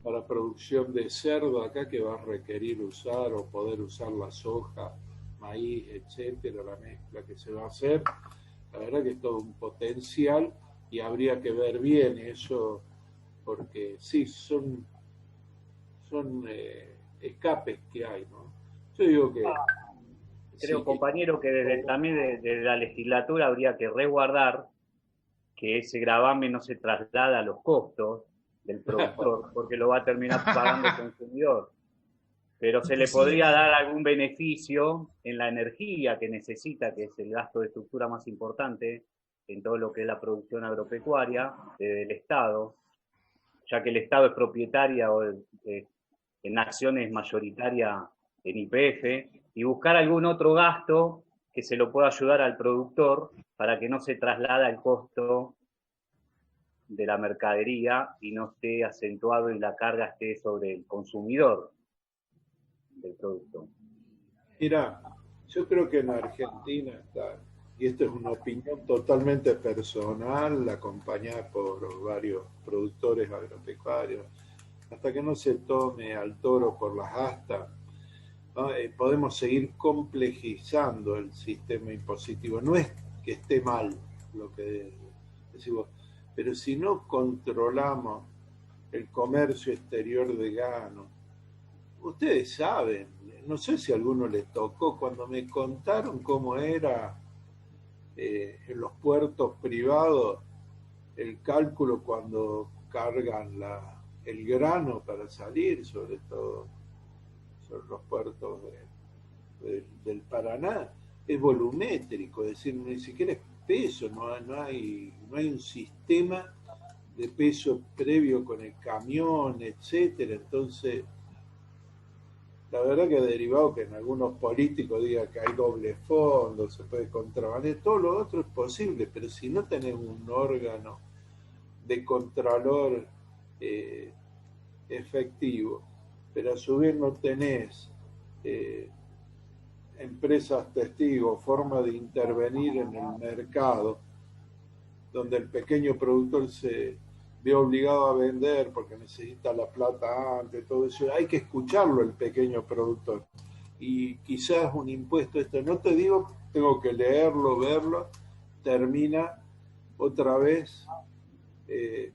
para producción de cerdo acá, que va a requerir usar o poder usar la soja, maíz, etcétera, la mezcla que se va a hacer. La verdad que es todo un potencial y habría que ver bien eso, porque sí, son escapes que hay, ¿no? Yo digo que... Creo, sí, compañero, que también desde la legislatura habría que resguardar que ese gravamen no se traslada a los costos del productor, porque lo va a terminar pagando el consumidor. Pero se le podría dar algún beneficio en la energía que necesita, que es el gasto de estructura más importante en todo lo que es la producción agropecuaria del Estado, ya que el Estado es propietaria o en acciones mayoritaria en YPF, y buscar algún otro gasto que se lo pueda ayudar al productor para que no se traslada el costo de la mercadería y no esté acentuado y la carga esté sobre el consumidor del producto. Mira, yo creo que en Argentina está, y esto es una opinión totalmente personal, acompañada por varios productores agropecuarios, hasta que no se tome al toro por las astas, ¿no? Podemos seguir complejizando el sistema impositivo. No es que esté mal lo que decimos, pero si no controlamos el comercio exterior de grano, ustedes saben, no sé si a alguno les tocó, cuando me contaron cómo era en los puertos privados el cálculo cuando cargan el grano para salir, sobre todo sobre los puertos del Paraná, es volumétrico, es decir, ni siquiera es peso, no hay un sistema de peso previo con el camión, etcétera. Entonces, la verdad que ha derivado que en algunos políticos digan que hay doble fondo, se puede contrabandear, todo lo otro es posible, pero si no tenés un órgano de contralor efectivo, pero a su vez no tenés empresas testigos, forma de intervenir en el mercado, donde el pequeño productor se ve obligado a vender porque necesita la plata antes, todo eso. Hay que escucharlo el pequeño productor. Y quizás un impuesto, no te digo, tengo que leerlo, verlo, termina otra vez que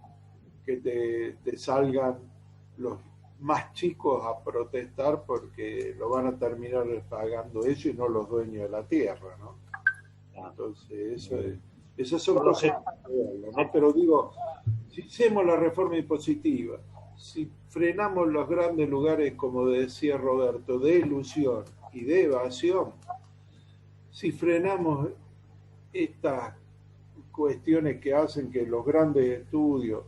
te salgan los más chicos a protestar porque lo van a terminar pagando ellos y no los dueños de la tierra, ¿no? Entonces, esas son cosas, ¿no? Pero digo, si hacemos la reforma impositiva, si frenamos los grandes lugares, como decía Roberto, de ilusión y de evasión, si frenamos estas cuestiones que hacen que los grandes estudios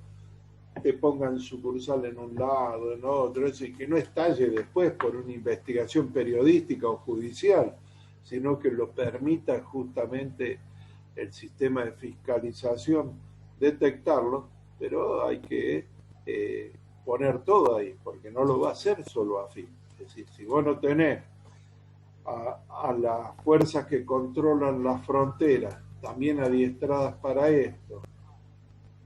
te pongan sucursal en un lado, en otro, y que no estalle después por una investigación periodística o judicial, sino que lo permita justamente el sistema de fiscalización detectarlo, pero hay que poner todo ahí, porque no lo va a hacer solo AFIP. Es decir, si vos no tenés a las fuerzas que controlan las fronteras también adiestradas para esto,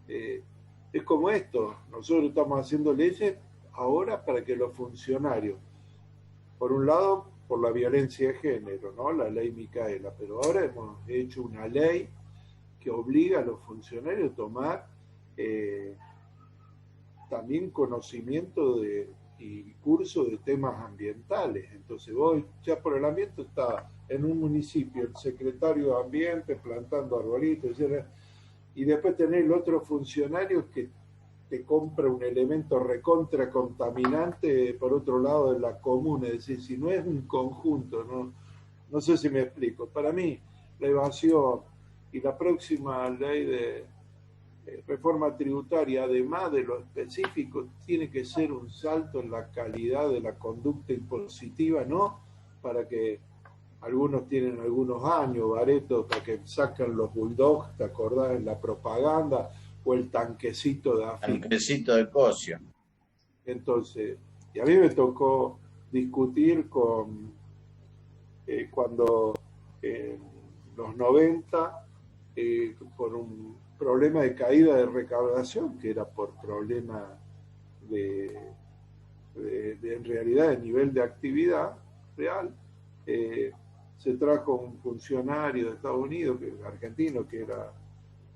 es como esto, nosotros estamos haciendo leyes ahora para que los funcionarios, por un lado, por la violencia de género, ¿no? La ley Micaela, pero ahora hemos hecho una ley que obliga a los funcionarios a tomar también conocimiento y curso de temas ambientales. Entonces vos ya por el ambiente está en un municipio el secretario de ambiente plantando arbolitos, etc. Y después tenés el otro funcionario que te compra un elemento recontra contaminante por otro lado de la comuna. Es decir, si no es un conjunto, no sé si me explico. Para mí, la evasión y la próxima ley de reforma tributaria, además de lo específico, tiene que ser un salto en la calidad de la conducta impositiva, ¿no? Para que algunos tienen algunos años, Bareto, para que sacan los bulldogs, ¿te acordás? En la propaganda, o el tanquecito de AFIP. Tanquecito de Cosio. Entonces, y a mí me tocó discutir con cuando en los 90, por un problema de caída de recaudación, que era por problema de en realidad de nivel de actividad real, se trajo un funcionario de Estados Unidos, argentino, que era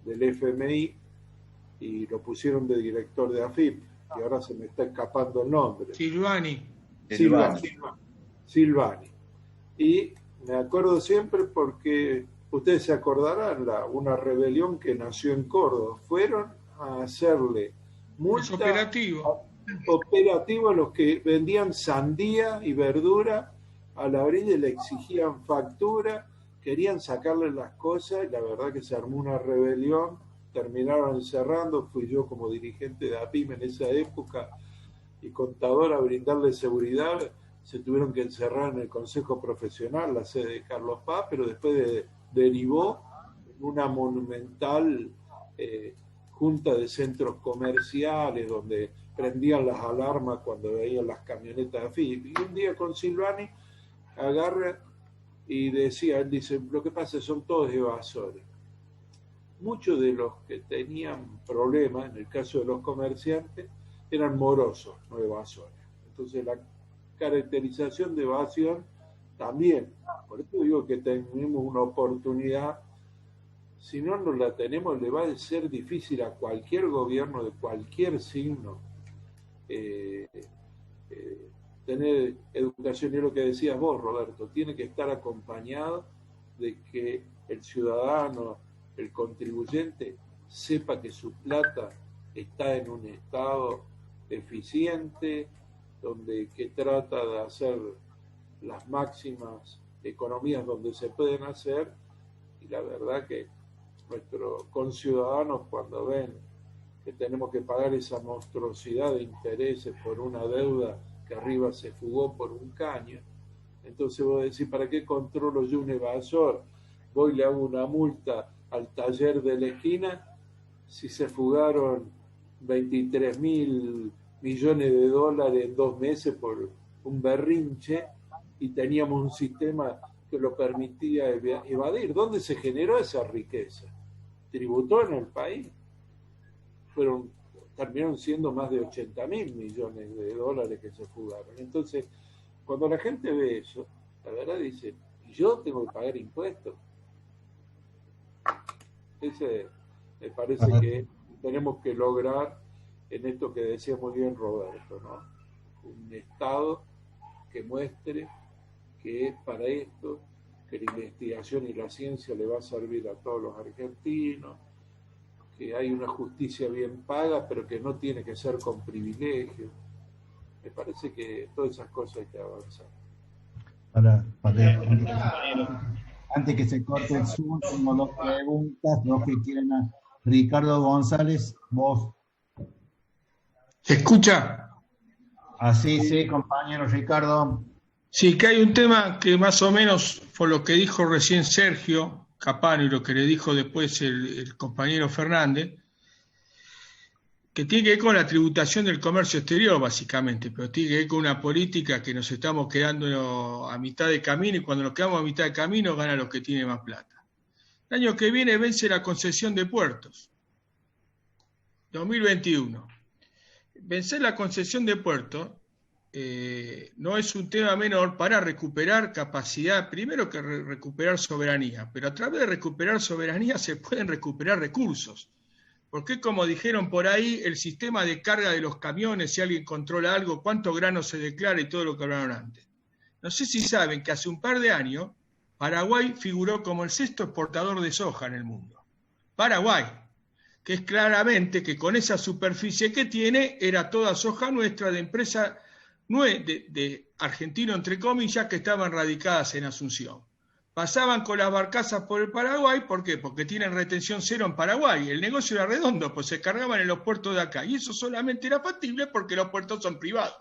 del FMI, y lo pusieron de director de AFIP, y ahora se me está escapando el nombre. Silvani. Y me acuerdo siempre porque ustedes se acordarán, una rebelión que nació en Córdoba, fueron a hacerle multa operativo a los que vendían sandía y verdura a la orilla, le exigían factura, querían sacarle las cosas, y la verdad que se armó una rebelión, terminaron encerrando, fui yo como dirigente de APIM en esa época y contador a brindarle seguridad, se tuvieron que encerrar en el Consejo Profesional, la sede de Carlos Paz, pero después derivó en una monumental junta de centros comerciales donde prendían las alarmas cuando veían las camionetas de AFIP. Y un día con Silvani agarra y decía, él dice, lo que pasa es que son todos evasores. Muchos de los que tenían problemas, en el caso de los comerciantes, eran morosos, no evasores. Entonces la caracterización de evasión también, por eso digo que tenemos una oportunidad, si no nos la tenemos, le va a ser difícil a cualquier gobierno de cualquier signo tener educación. Y lo que decías vos, Roberto, tiene que estar acompañado de que el ciudadano, el contribuyente, sepa que su plata está en un estado eficiente, que trata de hacer las máximas economías donde se pueden hacer, y la verdad que nuestros conciudadanos, cuando ven que tenemos que pagar esa monstruosidad de intereses por una deuda que arriba se fugó por un caño, entonces vos decís, ¿para qué controlo yo un evasor? Voy y le hago una multa al taller de la esquina si se fugaron 23.000 millones de dólares en 2 meses por un berrinche y teníamos un sistema que lo permitía evadir. ¿Dónde se generó esa riqueza? ¿Tributó en el país? Terminaron siendo más de 80.000 millones de dólares que se fugaron. Entonces, cuando la gente ve eso, la verdad dice, yo tengo que pagar impuestos. Ese me parece que tenemos que lograr en esto que decía muy bien Roberto, ¿no? Un Estado que muestre que es para esto, que la investigación y la ciencia le va a servir a todos los argentinos, que hay una justicia bien paga, pero que no tiene que ser con privilegio. Me parece que todas esas cosas hay que avanzar. Antes que se corte el Zoom, tengo 2 preguntas, 2 que quieren a Ricardo González, vos. ¿Se escucha? Así, sí, compañero Ricardo. Sí, que hay un tema que más o menos, por lo que dijo recién Sergio Capano y lo que le dijo después el compañero Fernández, que tiene que ver con la tributación del comercio exterior, básicamente, pero tiene que ver con una política que nos estamos quedando a mitad de camino, y cuando nos quedamos a mitad de camino ganan los que tienen más plata. El año que viene vence la concesión de puertos, 2021. Vencer la concesión de puertos no es un tema menor para recuperar capacidad, primero que recuperar soberanía, pero a través de recuperar soberanía se pueden recuperar recursos. Porque como dijeron por ahí, el sistema de carga de los camiones, si alguien controla algo, cuánto grano se declara y todo lo que hablaron antes. No sé si saben que hace un par de años Paraguay figuró como el 6º exportador de soja en el mundo. Paraguay, que es claramente que con esa superficie que tiene, era toda soja nuestra de empresa de argentino, entre comillas, que estaban radicadas en Asunción. Pasaban con las barcazas por el Paraguay, ¿por qué? Porque tienen retención cero en Paraguay. El negocio era redondo, pues se cargaban en los puertos de acá. Y eso solamente era factible porque los puertos son privados.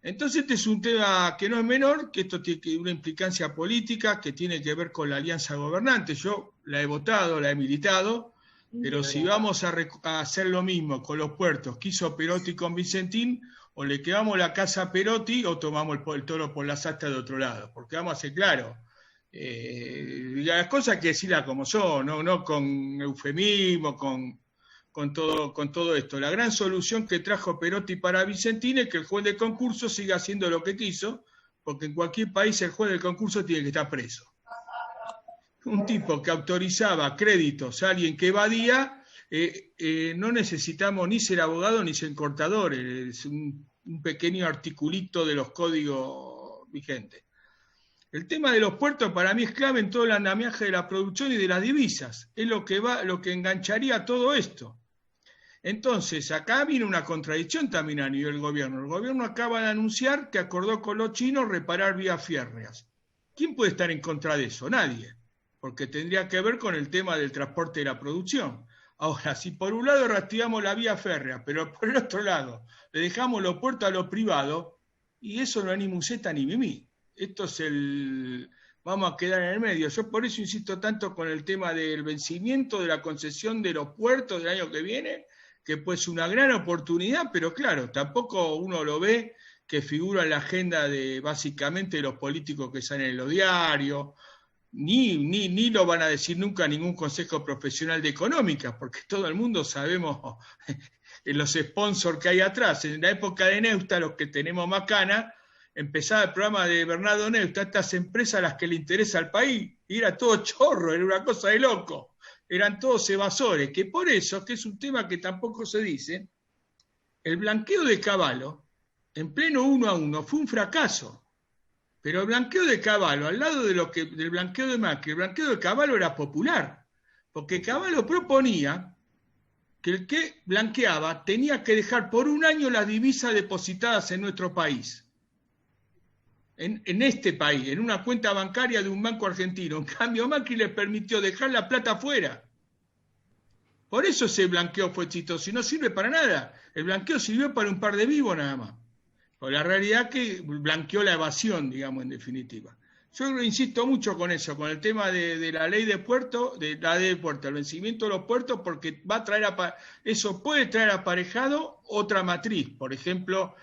Entonces este es un tema que no es menor, que esto tiene una implicancia política que tiene que ver con la alianza gobernante. Yo la he votado, la he militado, pero si vamos a hacer lo mismo con los puertos que hizo Perotti con Vicentín, o le quedamos la casa a Perotti o tomamos el toro por las astas de otro lado. Porque vamos a ser claros. Las cosas hay que decirlas como son, no con eufemismo, con todo esto. La gran solución que trajo Perotti para Vicentín es que el juez de concurso siga haciendo lo que quiso, porque en cualquier país el juez del concurso tiene que estar preso. Un tipo que autorizaba créditos a alguien que evadía, no necesitamos ni ser abogado ni ser cortador, es un pequeño articulito de los códigos vigentes. El tema de los puertos para mí es clave en todo el andamiaje de la producción y de las divisas. Es lo que engancharía todo esto. Entonces, acá viene una contradicción también a nivel gobierno. El gobierno acaba de anunciar que acordó con los chinos reparar vías férreas. ¿Quién puede estar en contra de eso? Nadie. Porque tendría que ver con el tema del transporte de la producción. Ahora, si por un lado reactivamos la vía férrea, pero por el otro lado le dejamos los puertos a los privados, y eso no es ni museta ni mimí. Esto es vamos a quedar en el medio. Yo por eso insisto tanto con el tema del vencimiento de la concesión de los puertos del año que viene, que pues una gran oportunidad, pero claro, tampoco uno lo ve que figura en la agenda de básicamente los políticos que salen en los diarios, ni lo van a decir nunca ningún consejo profesional de económica, porque todo el mundo sabemos los sponsors que hay atrás. En la época de Neusta, los que tenemos Macana, empezaba el programa de Bernardo Neusta, estas empresas a las que le interesa al país, y era todo chorro, era una cosa de loco, eran todos evasores, que por eso, que es un tema que tampoco se dice, el blanqueo de Cavallo, en pleno 1 a 1, fue un fracaso, pero el blanqueo de Cavallo, al lado del blanqueo de Macri, el blanqueo de Cavallo era popular, porque Cavallo proponía que el que blanqueaba tenía que dejar por 1 año las divisas depositadas en nuestro país. En este país, en una cuenta bancaria de un banco argentino. En cambio, Macri les permitió dejar la plata afuera. Por eso ese blanqueo fue exitoso y no sirve para nada. El blanqueo sirvió para un par de vivos nada más. Pero la realidad es que blanqueó la evasión, digamos, en definitiva. Yo insisto mucho con eso, con el tema de la ley de puerto, el vencimiento de los puertos, porque va a traer eso puede traer aparejado otra matriz. Por ejemplo,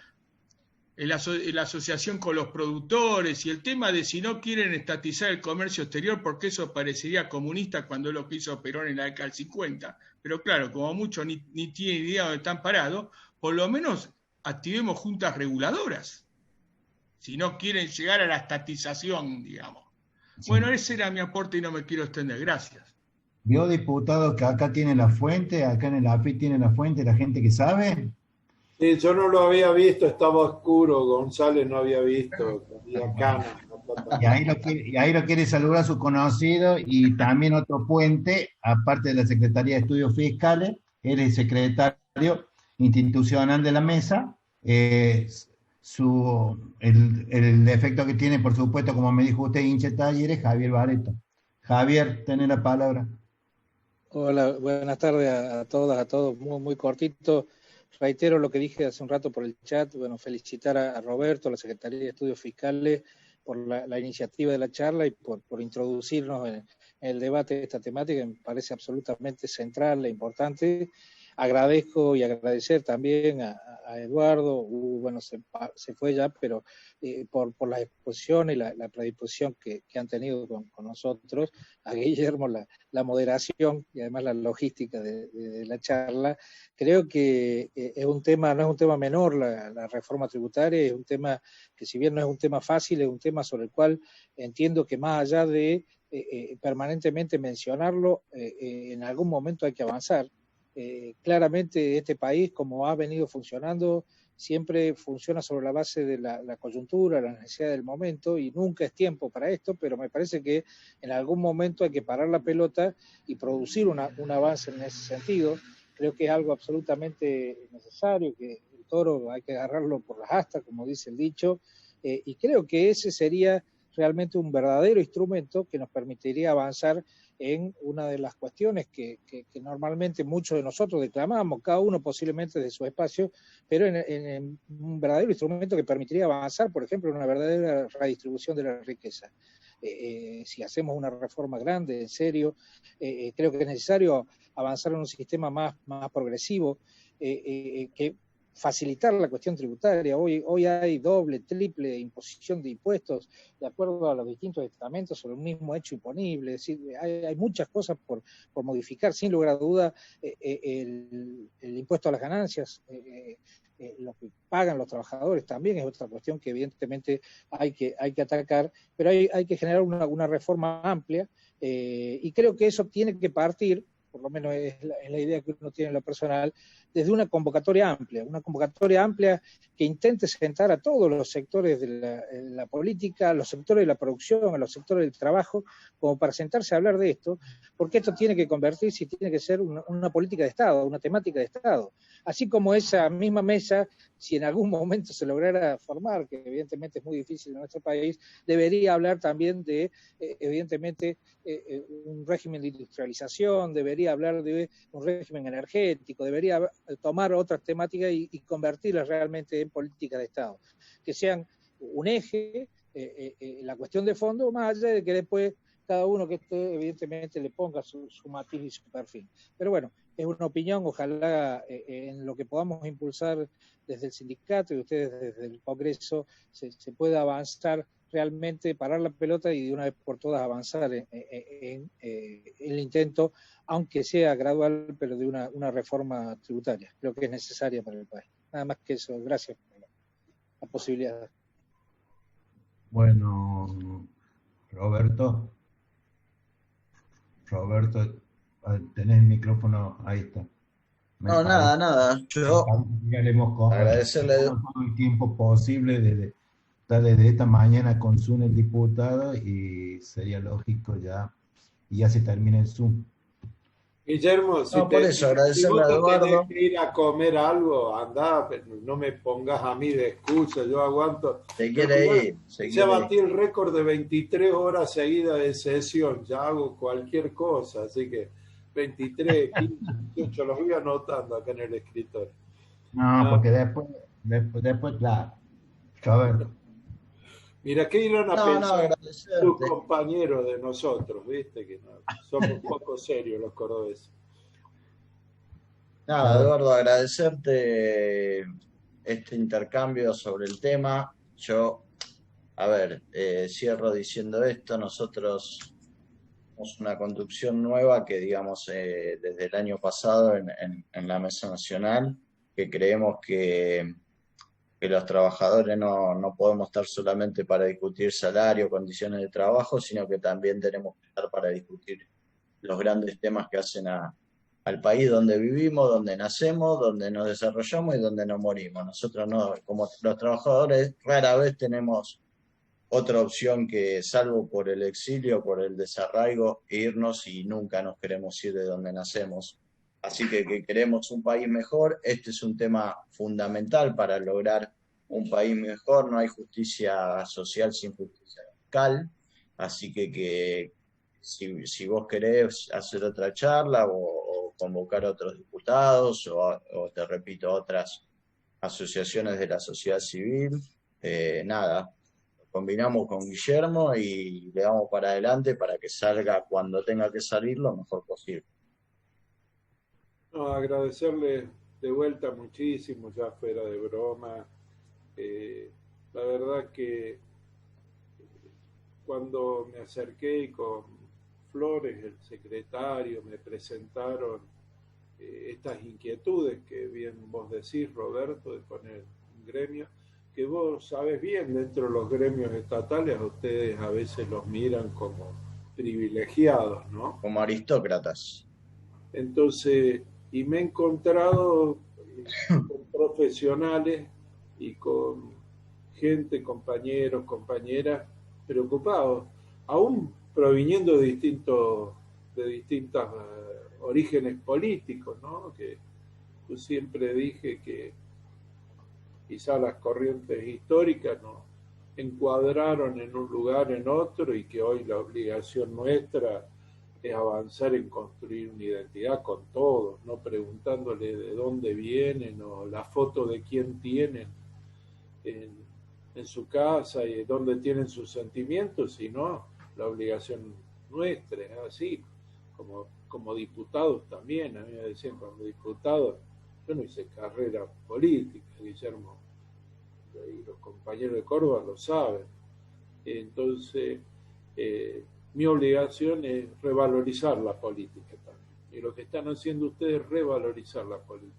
la asociación con los productores y el tema de si no quieren estatizar el comercio exterior, porque eso parecería comunista cuando es lo que hizo Perón en la década del 50. Pero claro, como muchos ni tienen idea de dónde están parados, por lo menos activemos juntas reguladoras. Si no quieren llegar a la estatización, digamos. Sí. Bueno, ese era mi aporte y no me quiero extender. Gracias. ¿Vio, diputado, que acá tiene la fuente, acá en el AFI tiene la fuente, la gente que sabe? Sí, yo no lo había visto, estaba oscuro, González no había visto, tenía canas. Y ahí lo quiere saludar a su conocido y también otro puente, aparte de la Secretaría de Estudios Fiscales, él es secretario institucional de la mesa, el efecto que tiene, por supuesto, como me dijo usted, hincha talleres, Javier Barreto. Javier, tenés la palabra. Hola, buenas tardes a todas, a todos, muy, muy cortito. Reitero lo que dije hace un rato por el chat, bueno, felicitar a Roberto, a la Secretaría de Estudios Fiscales, por la iniciativa de la charla y por introducirnos en el debate de esta temática, que me parece absolutamente central e importante. agradezco y agradecer también a Eduardo, bueno, se fue ya, pero por la exposición y la predisposición que han tenido con nosotros, a Guillermo la moderación y además la logística de la charla. Creo que es un tema, no es un tema menor la reforma tributaria, es un tema que, si bien no es un tema fácil, es un tema sobre el cual entiendo que más allá de permanentemente mencionarlo, en algún momento hay que avanzar. Claramente este país, como ha venido funcionando, siempre funciona sobre la base de la coyuntura, la necesidad del momento, y nunca es tiempo para esto, pero me parece que en algún momento hay que parar la pelota y producir un avance en ese sentido. Creo que es algo absolutamente necesario, que el toro hay que agarrarlo por las astas, como dice el dicho, y creo que ese sería realmente un verdadero instrumento que nos permitiría avanzar en una de las cuestiones que normalmente muchos de nosotros declamamos, cada uno posiblemente de su espacio, pero en un verdadero instrumento que permitiría avanzar, por ejemplo, en una verdadera redistribución de la riqueza. Si hacemos una reforma grande, en serio, creo que es necesario avanzar en un sistema más progresivo, que facilitar la cuestión tributaria. Hoy hay doble, triple imposición de impuestos de acuerdo a los distintos estamentos sobre un mismo hecho imponible. Es decir, hay muchas cosas por modificar. Sin lugar a duda, el impuesto a las ganancias, lo que pagan los trabajadores también es otra cuestión que evidentemente hay que atacar, pero hay que generar una reforma amplia, y creo que eso tiene que partir, por lo menos es la idea que uno tiene en lo personal, desde una convocatoria amplia que intente sentar a todos los sectores de la política, a los sectores de la producción, a los sectores del trabajo, como para sentarse a hablar de esto, porque esto tiene que convertirse y tiene que ser una política de Estado, una temática de Estado. Así como esa misma mesa, si en algún momento se lograra formar, que evidentemente es muy difícil en nuestro país, debería hablar también de, evidentemente, un régimen de industrialización, debería hablar de un régimen energético, debería tomar otras temáticas y convertirlas realmente en políticas de Estado, que sean un eje, la cuestión de fondo, más allá de que después cada uno que esté, evidentemente, le ponga su matiz y su perfil. Pero bueno, es una opinión, ojalá en lo que podamos impulsar desde el sindicato y ustedes desde el Congreso se pueda avanzar realmente, parar la pelota y de una vez por todas avanzar en el intento, aunque sea gradual, pero de una reforma tributaria. Creo que es necesaria para el país. Nada más que eso. Gracias por la posibilidad. Bueno, Roberto, tenés el micrófono, ahí está. No, nada. Yo agradecerle todo el tiempo posible desde esta mañana con Zoom el diputado, y sería lógico ya se termina el Zoom. Guillermo, si por eso, agradecerle a Eduardo. Tenés que ir a comer algo, andá, no me pongas a mí de excusa, yo aguanto. Se quiere ir. Ya batí el récord de 23 horas seguidas de sesión, ya hago cualquier cosa, así que 23, 15, 18, los voy anotando acá en el escritorio. No, porque después, claro. Roberto. Mira, ¿qué irán a pensar tus compañeros de nosotros? ¿Viste? Que somos un poco serios los cordobeses. Nada, Eduardo, agradecerte este intercambio sobre el tema. Yo, cierro diciendo esto. Nosotros tenemos una conducción nueva que, digamos, desde el año pasado en la Mesa Nacional, que creemos que los trabajadores no podemos estar solamente para discutir salario, condiciones de trabajo, sino que también tenemos que estar para discutir los grandes temas que hacen al país donde vivimos, donde nacemos, donde nos desarrollamos y donde nos morimos. Nosotros no, como los trabajadores, rara vez tenemos otra opción que, salvo por el exilio, por el desarraigo, irnos, y nunca nos queremos ir de donde nacemos. Así que queremos un país mejor. Este es un tema fundamental para lograr un país mejor. No hay justicia social sin justicia fiscal. Así que si vos querés hacer otra charla o convocar a otros diputados o te repito, otras asociaciones de la sociedad civil, lo combinamos con Guillermo y le damos para adelante para que salga cuando tenga que salir lo mejor posible. No, agradecerle de vuelta muchísimo, ya fuera de broma. La verdad que cuando me acerqué y con Flores, el secretario, me presentaron estas inquietudes que bien vos decís, Roberto, de poner un gremio, que vos sabés bien, dentro de los gremios estatales a ustedes a veces los miran como privilegiados, ¿no? Como aristócratas. Entonces, y me he encontrado con profesionales y con gente, compañeros, compañeras, preocupados, aún proviniendo de distintos orígenes políticos, ¿no? Que yo siempre dije que quizá las corrientes históricas nos encuadraron en un lugar, en otro, y que hoy la obligación nuestra es avanzar en construir una identidad con todos, no preguntándole de dónde vienen o la foto de quién tienen en su casa y dónde tienen sus sentimientos, sino la obligación nuestra, es así, como diputados también. A mí me decían como diputado, yo no hice carrera política, Guillermo, y los compañeros de Córdoba lo saben. Entonces, mi obligación es revalorizar la política también. Y lo que están haciendo ustedes es revalorizar la política.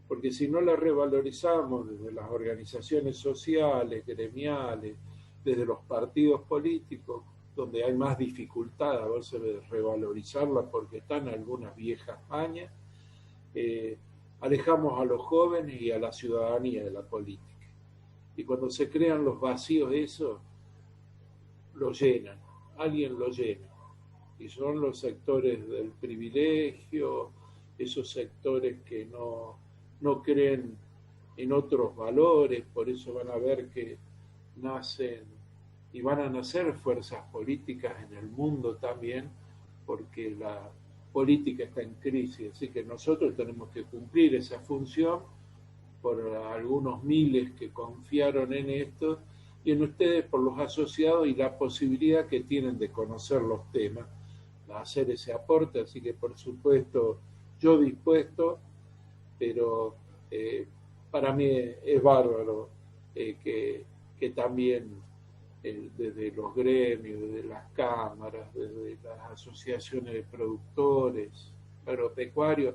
Porque si no la revalorizamos desde las organizaciones sociales, gremiales, desde los partidos políticos, donde hay más dificultad a veces de revalorizarla porque están algunas viejas mañas, alejamos a los jóvenes y a la ciudadanía de la política. Y cuando se crean los vacíos, eso lo llenan, alguien lo llena. Y son los sectores del privilegio, esos sectores que no creen en otros valores, por eso van a ver que nacen y van a nacer fuerzas políticas en el mundo también, porque la política está en crisis, así que nosotros tenemos que cumplir esa función por algunos miles que confiaron en esto y en ustedes por los asociados y la posibilidad que tienen de conocer los temas, hacer ese aporte, así que por supuesto yo dispuesto, pero para mí es bárbaro que también desde los gremios, desde las cámaras, desde las asociaciones de productores agropecuarios,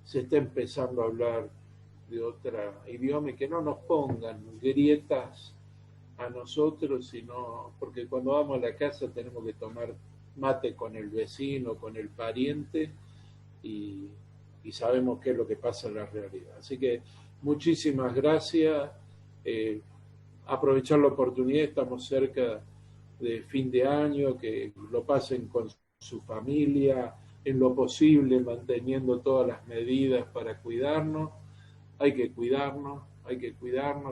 se está empezando a hablar de otro idioma y que no nos pongan grietas a nosotros, sino porque cuando vamos a la casa tenemos que tomar mate con el vecino, con el pariente y sabemos qué es lo que pasa en la realidad. Así que muchísimas gracias. Aprovechar la oportunidad, estamos cerca de fin de año, que lo pasen con su familia, en lo posible manteniendo todas las medidas para cuidarnos. Hay que cuidarnos,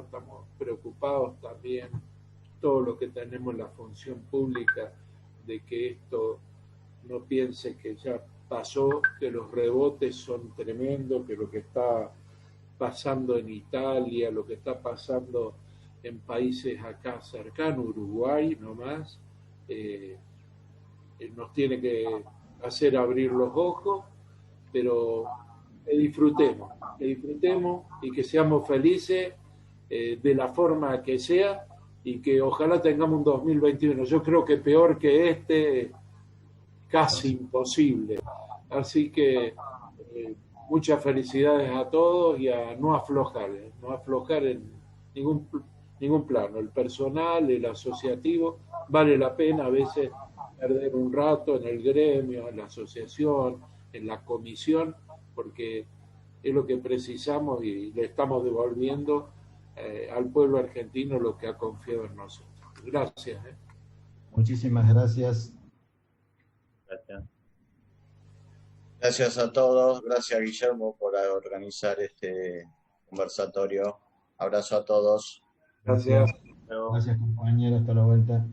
estamos preocupados también, todos los que tenemos la función pública, de que esto no piense que ya pasó, que los rebotes son tremendos, que lo que está pasando en Italia, lo que está pasando en países acá cercanos, Uruguay nomás, nos tiene que hacer abrir los ojos, pero que disfrutemos y que seamos felices de la forma que sea y que ojalá tengamos un 2021. Yo creo que peor que este, casi imposible. Así que muchas felicidades a todos y a no aflojar en ningún plano. El personal, el asociativo, vale la pena a veces perder un rato en el gremio, en la asociación, en la comisión, porque es lo que precisamos y le estamos devolviendo al pueblo argentino lo que ha confiado en nosotros. Gracias. Muchísimas gracias. Gracias. Gracias a todos, gracias Guillermo por organizar este conversatorio. Abrazo a todos. Gracias. Gracias compañero, hasta la vuelta.